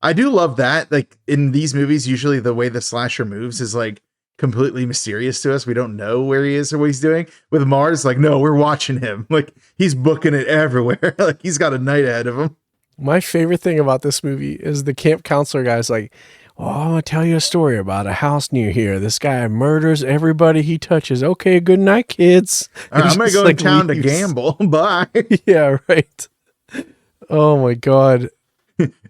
I do love that. Like in these movies, usually the way the slasher moves is like completely mysterious to us. We don't know where he is or what he's doing. With Mars, like, no, we're watching him. Like he's booking it everywhere. Like he's got a night ahead of him. My favorite thing about this movie is the camp counselor guy's like, "Oh, I'm going to tell you a story about a house near here. This guy murders everybody he touches. Okay, good night, kids." I'm going to go in town to gamble. Bye. Yeah, right. Oh my God.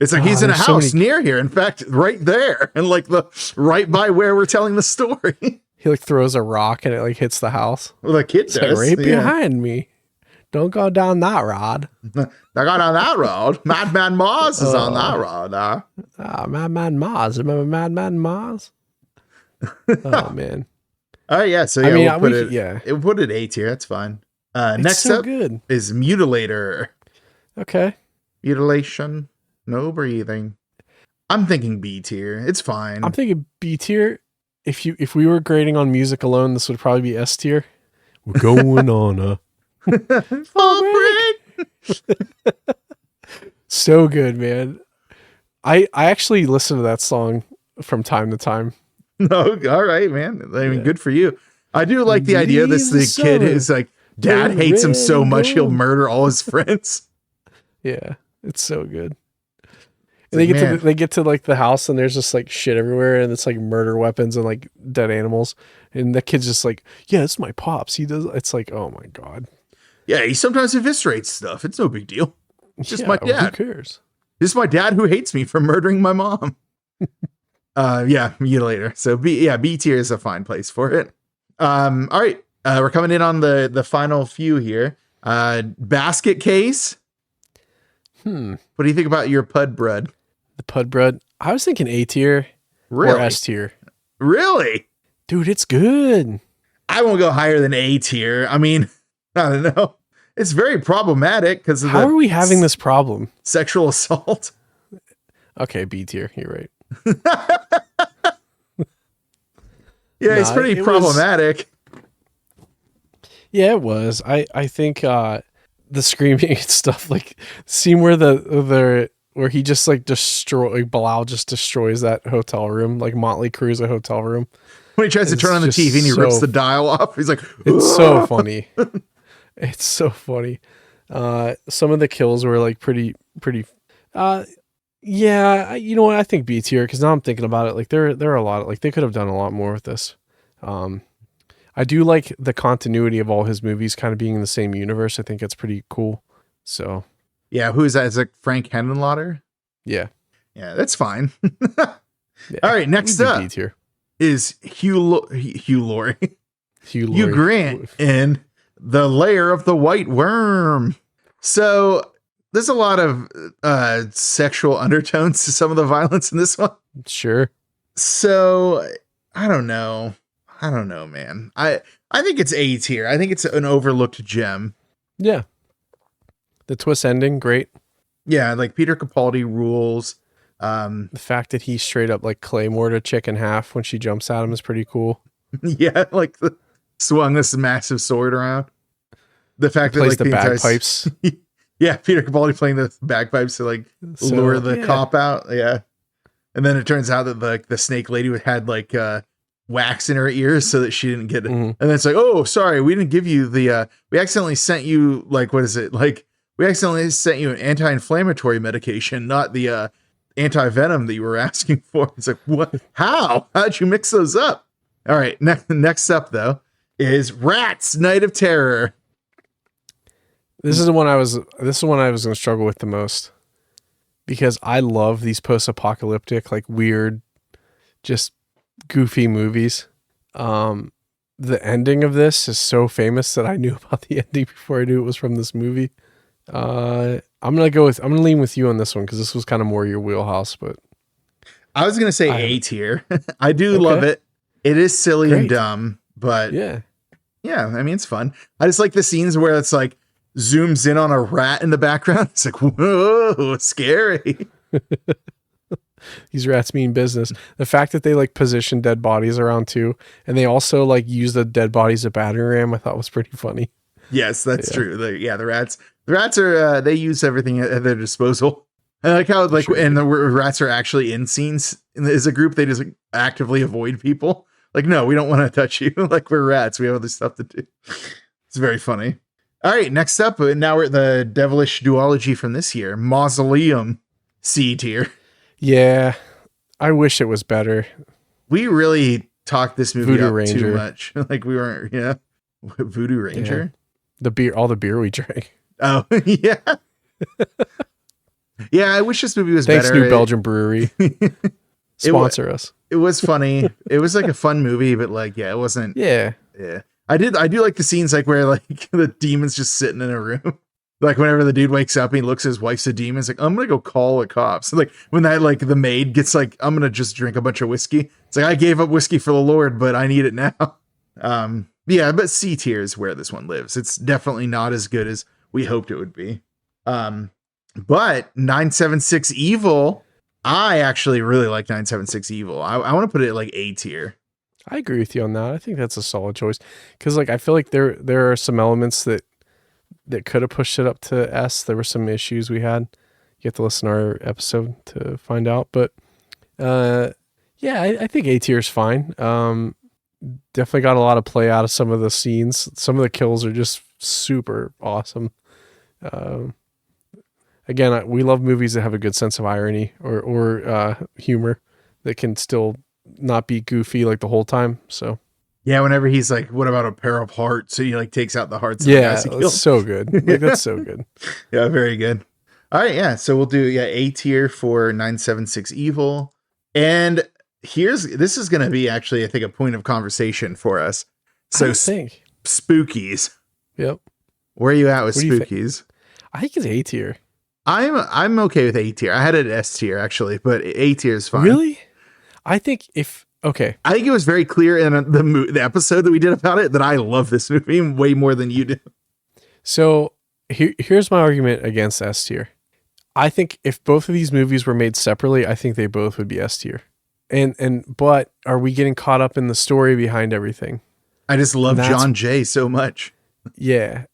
It's like he's in a house near here. In fact, right there. And like right by where we're telling the story. He like throws a rock and it like hits the house. Well, the kid it's does. Like, right behind me. Don't go down that road. Don't go down that road. Madman Mars is on that road. Madman Mars. Remember Madman Mars? Oh, man. Oh, yeah. So, yeah, we'll put it put it A tier. That's fine. Next up is Mutilator. Okay. Mutilation. No breathing. I'm thinking B tier. It's fine. I'm thinking B tier. If we were grading on music alone, this would probably be S tier. We're going on a so good, man. I actually listen to that song from time to time. No, all right, man. I mean, good for you. I do like the idea this the kid is like dad hates him so much he'll murder all his friends. Yeah, it's so good. And they get to like the house and there's just like shit everywhere and it's like murder weapons and like dead animals. And the kid's just like, yeah, it's my pops. He does. It's like, oh my God. Yeah, he sometimes eviscerates stuff. It's no big deal. It's just my dad. Who cares? This is my dad who hates me for murdering my mom. Yeah, Mutilator. So B tier is a fine place for it. All right. We're coming in on the final few here. Basket case. What do you think about your Pud Bread? The Pud Bread. I was thinking A tier or S tier. Really? Dude, it's good. I won't go higher than A tier. I mean, I don't know. It's very problematic because of how are we having this problem? Sexual assault. Okay, B tier. You're right. Yeah, it's pretty problematic. Yeah, it was. I think the screaming and stuff, like scene where where he just like Bilal just destroys that hotel room, like Motley Crue's a hotel room. When he tries to turn on the TV and he rips the dial off, he's like, it's so funny. It's so funny. Some of the kills were like pretty. Yeah, you know what? I think B tier because now I'm thinking about it. Like there are a lot of, like they could have done a lot more with this. I do like the continuity of all his movies kind of being in the same universe. I think it's pretty cool. So yeah, who is that? Is it Frank Henenlotter? Yeah, that's fine. All right, next up B tier is Hugh Laurie. Hugh Grant in The Lair of the White Worm. So there's a lot of sexual undertones to some of the violence in this one. Sure. So I don't know, man. I think it's A tier. I think it's an overlooked gem. Yeah. The twist ending, great. Yeah, like Peter Capaldi rules. The fact that he straight up like Claymore'd a chick in half when she jumps at him is pretty cool. Yeah, like swung this massive sword around. The fact that like the bagpipes. Yeah, Peter Capaldi playing the bagpipes to like lure the cop out. Yeah. And then it turns out that the snake lady had like wax in her ears so that she didn't get it. And then it's like, oh, sorry, we didn't give you the, we accidentally sent you, like, what is it? Like, we accidentally sent you an anti-inflammatory medication, not the anti-venom that you were asking for. It's like, what? How'd you mix those up? All right. Next up, though, is Rats, Night of Terror. This is the one I was going to struggle with the most, because I love these post-apocalyptic, like weird, just goofy movies. The ending of this is so famous that I knew about the ending before I knew it was from this movie. I'm gonna lean with you on this one because this was kind of more your wheelhouse. But I was gonna say A tier. I do love it. It is silly and dumb, but yeah. I mean, it's fun. I just like the scenes where it's like zooms in on a rat in the background. It's like, whoa, scary. These rats mean business. The fact that they like position dead bodies around too, and they also like use the dead bodies as a battering ram, I thought was pretty funny. Yes, that's true. The rats are they use everything at their disposal. I like how like and the rats are actually in scenes as a group. They just like, actively avoid people. Like, no, we don't want to touch you. Like, we're rats. We have other stuff to do. It's very funny. All right, next up, now we're at the devilish duology from this year, Mausoleum, C tier. Yeah, I wish it was better. We really talked this movie Voodoo up Ranger. too much. Like we weren't, Voodoo Ranger. Yeah. All the beer we drank. Oh, yeah. Yeah, I wish this movie was Thanks, better. New Belgium Brewery. Sponsor us. It was funny. It was like a fun movie, but like, it wasn't. Yeah. I do like the scenes like where like the demon's just sitting in a room. Like whenever the dude wakes up and he looks at his wife's a demon, it's like, I'm going to go call the cops. Like when that, like the maid gets like, I'm going to just drink a bunch of whiskey. It's like, I gave up whiskey for the Lord, but I need it now. Yeah, but C tier is where this one lives. It's definitely not as good as we hoped it would be. But 976 Evil, I actually really like 976 Evil. I want to put it at like A tier. I agree with you on that. I think that's a solid choice. Cause like, I feel like there are some elements that could have pushed it up to S. There were some issues we had. You have to listen to our episode to find out. But I think A tier is fine. Definitely got a lot of play out of some of the scenes. Some of the kills are just super awesome. Again, we love movies that have a good sense of irony or humor that can still not be goofy like the whole time. So yeah, whenever he's like, what about a pair of hearts? So he like takes out the hearts. Yeah, it's so good. Like, that's so good. Yeah, very good. All right, yeah. So we'll do A tier for 976 Evil. And this is going to be actually, I think, a point of conversation for us. So Spookies. Yep. Where are you at with Spookies? I think it's A tier. I'm okay with A tier. I had it at S tier actually, but A tier is fine. Really? I think okay. I think it was very clear in the episode that we did about it that I love this movie way more than you do. So here's my argument against S tier. I think if both of these movies were made separately, I think they both would be S tier. But are we getting caught up in the story behind everything? I just love John Jay so much. Yeah.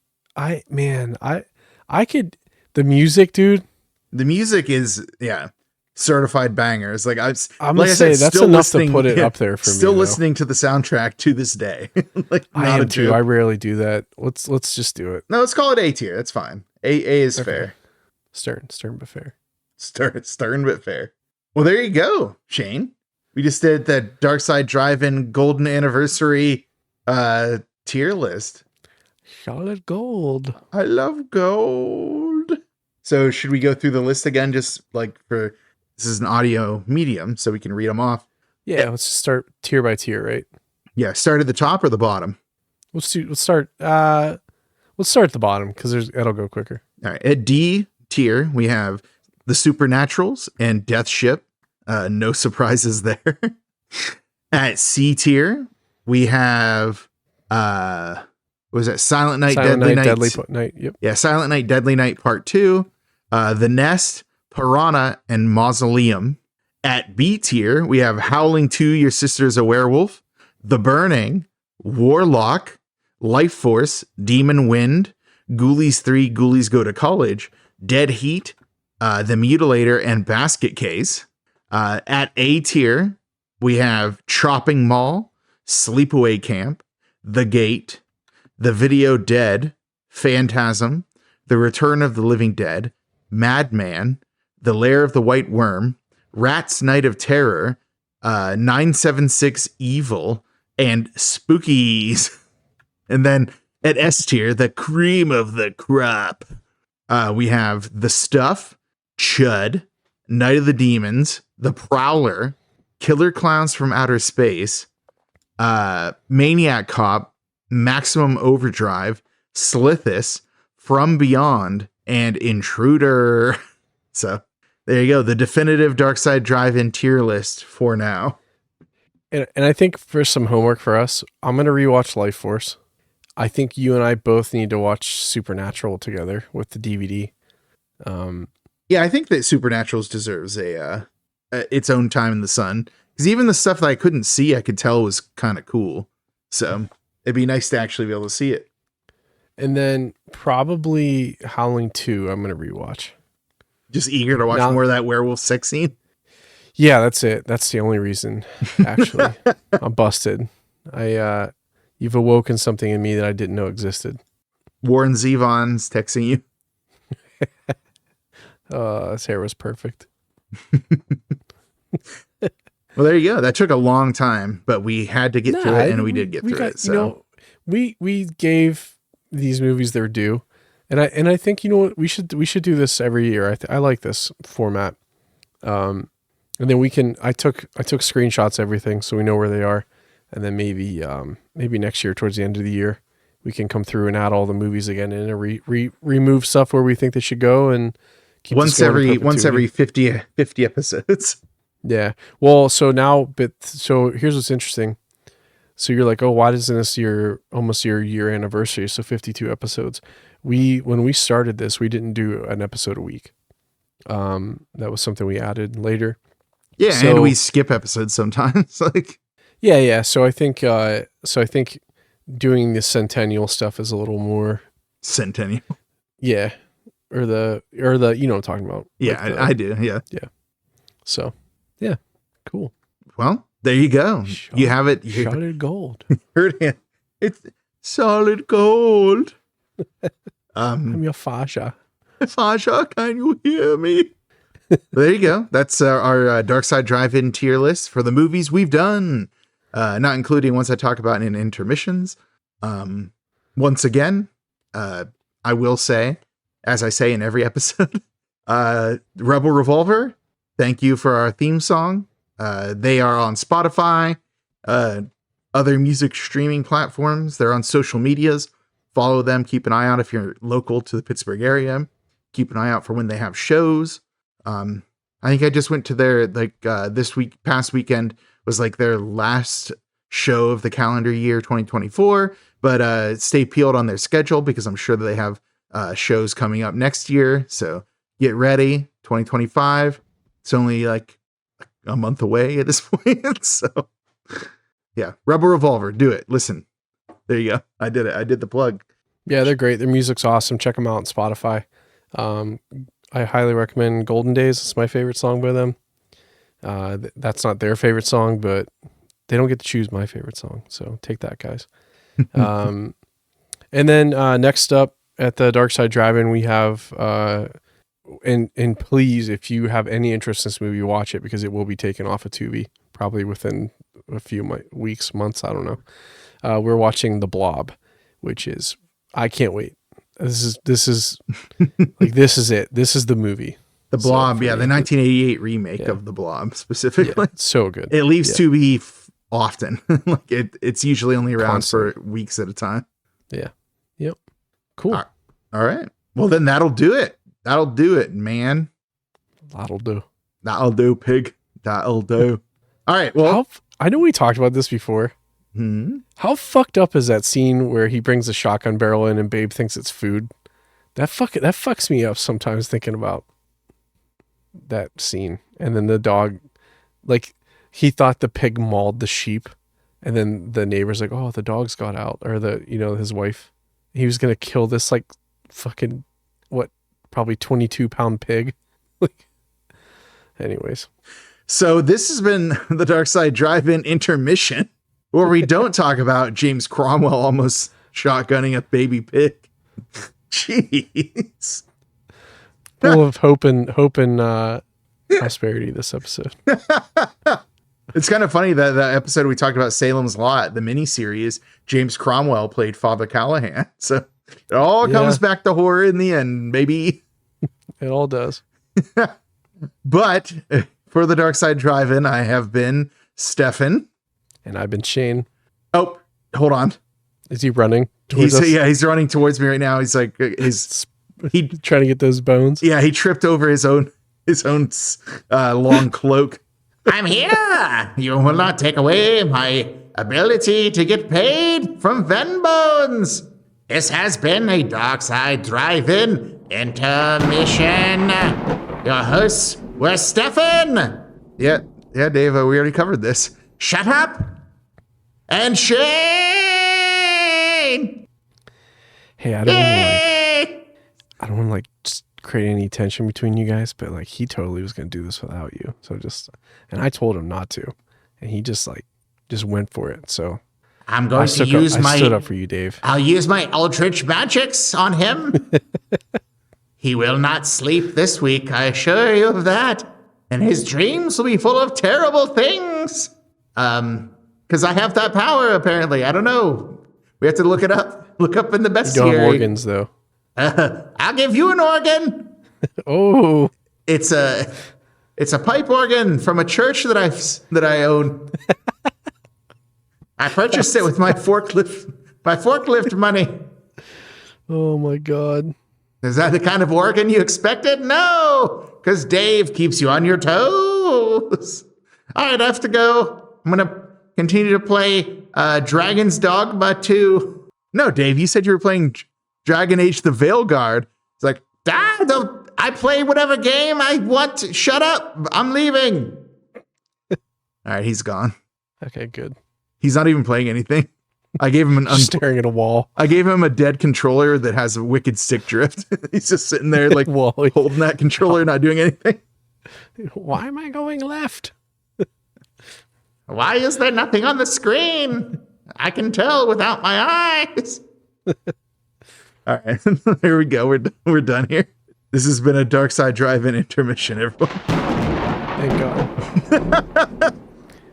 The music, dude. The music is, certified bangers. Like I'm gonna say that's enough to put it up there for me. Still listening to the soundtrack to this day. Like I am too. I rarely do that. Let's just do it. No, let's call it A tier. That's fine. A is fair. Stern but fair. Stern but fair. Well, there you go, Shane. We just did the Darkside Drive-In Golden Anniversary tier list. Solid gold. I love gold. So should we go through the list again? Just like this is an audio medium, so we can read them off. Yeah, let's just start tier by tier, right? Yeah, start at the top or the bottom? Let's start at the bottom because it'll go quicker. All right. At D tier, we have The Supernaturals and Death Ship. No surprises there. At C tier, we have what was that? Silent Night, Deadly Night. Yep. Yeah, Silent Night, Deadly Night Part 2. The Nest, Piranha, and Mausoleum. At B tier, we have Howling 2, Your Sister's a Werewolf, The Burning, Warlock, Life Force, Demon Wind, Ghoulies 3, Ghoulies Go to College, Dead Heat, The Mutilator, and Basket Case. At A tier, we have Chopping Mall, Sleepaway Camp, The Gate, The Video Dead, Phantasm, The Return of the Living Dead, Madman, The Lair of the White Worm, Rat's Night of Terror, 976 Evil, and Spookies. And then at S tier, the cream of the crop, we have The Stuff, Chud, Night of the Demons, The Prowler, Killer Clowns from Outer Space, Maniac Cop, Maximum Overdrive, Slithis, From Beyond, and Intruder. So there you go. The definitive Darkside Drive-In tier list for now. And I think for some homework for us, I'm going to rewatch Life Force. I think you and I both need to watch Supernatural together with the DVD. Yeah, I think that Supernaturals deserves a its own time in the sun. Because even the stuff that I couldn't see, I could tell was kind of cool. So it'd be nice to actually be able to see it. And then probably Howling 2, I'm going to rewatch. Just eager to watch more of that werewolf sex scene? Yeah, that's it. That's the only reason, actually. I'm busted. You've awoken something in me that I didn't know existed. Warren Zevon's texting you. His hair was perfect. Well, there you go. That took a long time, but we had to get through it, and we did get through it. So we gave these movies their due, and I think, you know what, we should do this every year. I like this format. And then I took screenshots of everything so we know where they are, and then maybe next year towards the end of the year we can come through and add all the movies again and remove stuff where we think they should go, and keep once every 50 episodes. Yeah. Well, so here's what's interesting. So you're like, oh, why isn't this almost your year anniversary? So 52 episodes. When we started this, we didn't do an episode a week. That was something we added later. Yeah, so, and we skip episodes sometimes. Yeah. So I think doing the centennial stuff is a little more centennial. Yeah. Or the you know what I'm talking about. Yeah, I do. Yeah. Yeah. So, yeah. Cool. Well, there you go. You have it. Solid gold. Heard it. It's solid gold. I'm your Fasha. Fasha, can you hear me? There you go. That's our Darkside Drive-In tier list for the movies we've done, not including ones I talk about in intermissions. Once again, I will say, as I say in every episode, Rebel Revolver, thank you for our theme song. They are on Spotify, other music streaming platforms. They're on social medias. Follow them. Keep an eye out if you're local to the Pittsburgh area. Keep an eye out for when they have shows. I think I just went to their past weekend was their last show of the calendar year 2024. But stay peeled on their schedule because I'm sure that they have shows coming up next year. So get ready. 2025. It's only a month away at this point. So yeah, Rebel Revolver, do it. Listen, there you go. I did it. I did the plug. Yeah, they're great. Their music's awesome. Check them out on Spotify. I highly recommend Golden Days. It's my favorite song by them. That's not their favorite song, but they don't get to choose my favorite song. So take that, guys. And then next up at the Darkside Drive-In, we have, and please, if you have any interest in this movie, watch it because it will be taken off of Tubi probably within a few weeks, months. I don't know. We're watching The Blob, which is, I can't wait. This is this is it. This is the movie. The Blob, the 1988 remake of The Blob specifically. Yeah, it's so good. It leaves Tubi often. It's usually only around for weeks at a time. Yeah. Yep. Cool. All right. Well, then that'll do it. That'll do it, man. That'll do. That'll do, pig. That'll do. All right. Well, I know we talked about this before. How fucked up is that scene where he brings a shotgun barrel in and Babe thinks it's food? That fucks me up sometimes thinking about that scene. And then the dog, he thought the pig mauled the sheep, and then the neighbor's like, "Oh, the dog's got out," or his wife. He was gonna kill this fucking probably 22-pound pig. Anyways. So this has been the Darkside Drive-In intermission. Or we don't talk about James Cromwell almost shotgunning a baby pig. Jeez. Full of hope and prosperity this episode. It's kind of funny that the episode we talked about Salem's Lot, the miniseries, James Cromwell played Father Callahan. So it all comes back to horror in the end, baby. It all does. But for the Darkside Drive-In, I have been Stefan. And I've been Shane. Oh, hold on. Is he running towards us? Yeah, he's running towards me right now. He's like, he trying to get those bones. Yeah, he tripped over his own long cloak. I'm here. You will not take away my ability to get paid from Venbones. This has been a Darkside Drive-In Intermission. Your hosts were Stefan. Yeah, Dave, we already covered this. Shut up. And Shane. Hey, I don't want to like just create any tension between you guys, but like he totally was going to do this without you. So and I told him not to, and he just went for it. So I'm going to use I stood up for you, Dave. I'll use my Eldritch magics on him. He will not sleep this week, I assure you of that. And his dreams will be full of terrible things. Because I have that power, apparently. I don't know. We have to look it up. Look up in the bestiary. You don't have organs, though. I'll give you an organ. Oh. It's a pipe organ from a church that I own. I purchased it with my forklift money. Oh my God. Is that the kind of organ you expected? No, because Dave keeps you on your toes. All right, I have to go. I'm going to continue to play Dragon's Dogma 2. No, Dave, you said you were playing Dragon Age the Veilguard. It's like, I play whatever game I want. Shut up. I'm leaving. All right, he's gone. Okay, good. He's not even playing anything. I gave him staring at a wall. I gave him a dead controller that has a wicked stick drift. He's just sitting there like holding that controller, not doing anything. Why am I going left? Why is there nothing on the screen? I can tell without my eyes. All right, here we go. We're done here. This has been a Darkside Drive-In Intermission, everyone. Thank God.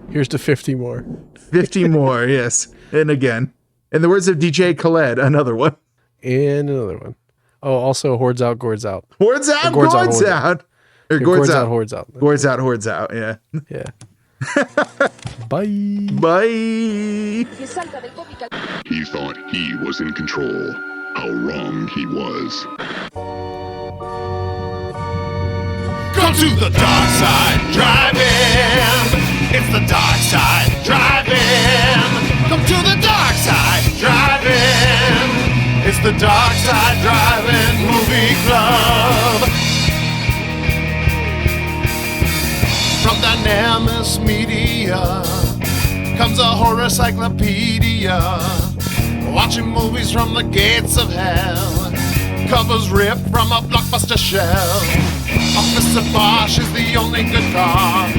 Here's to 50 more. 50 more, yes. And again, in the words of DJ Khaled, another one. And another one. Oh, also hordes out, gourds out. Hordes out, gourds out. Or gourds out, hordes out. Gourds out, hordes out, yeah. Yeah. Bye. Bye. He thought he was in control. How wrong he was. Come to the Darkside Drive-In. It's the Darkside Drive-In. Come to the Darkside Drive-In. It's the Darkside Drive-In Movie Club. From Dynamis Media comes a horror cyclopedia. Watching movies from the gates of hell. Covers ripped from a blockbuster shell. Officer Bosch is the only good car.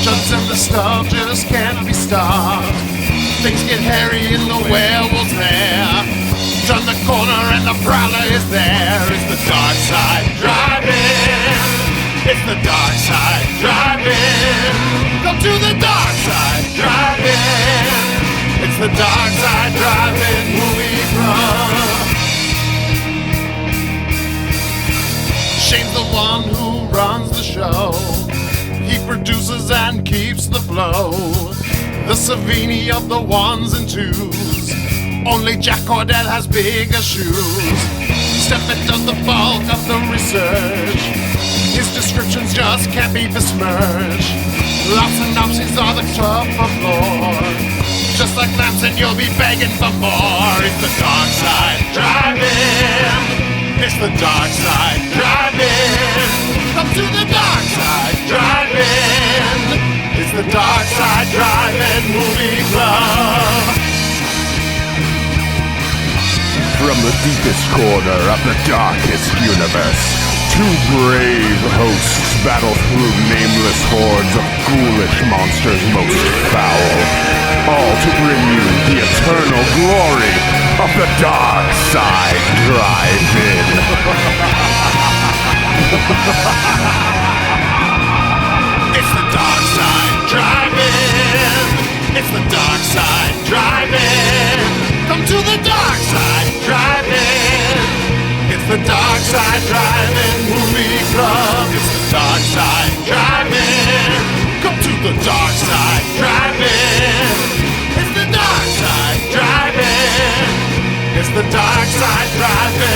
Jugs and the stuff just can't be stopped. Things get hairy in the werewolf's lair. Turn the corner and the prowler is there. It's the Darkside Drive-In. It's the Darkside Drive-In. Come to the Darkside Drive-In. It's the Darkside Drive-In Movie Club. Shane's the one who runs the show. He produces and keeps the flow. The Savini of the ones and twos. Only Jack Cordell has bigger shoes. Stefan does the bulk of the research. His descriptions just can't be besmirched. Lots of synopses are the top of lore. Just like Lamson, you'll be begging for more. It's the Darkside Drive-In. It's the Darkside Drive-In. Come to the Darkside Drive-In. It's the Darkside Drive-In Movie Club. From the deepest corner of the darkest universe, two brave hosts battle through nameless hordes of ghoulish monsters most foul. all to bring you the eternal glory of the Darkside Drive-In. It's the Darkside Drive-In. It's the Darkside Drive-In. Come to the Darkside Drive-In. It's the Darkside Drive-In movie club. It's the Darkside Drive-In. Come to the Darkside Drive-In. It's the Darkside Drive-In. It's the Darkside Drive-In.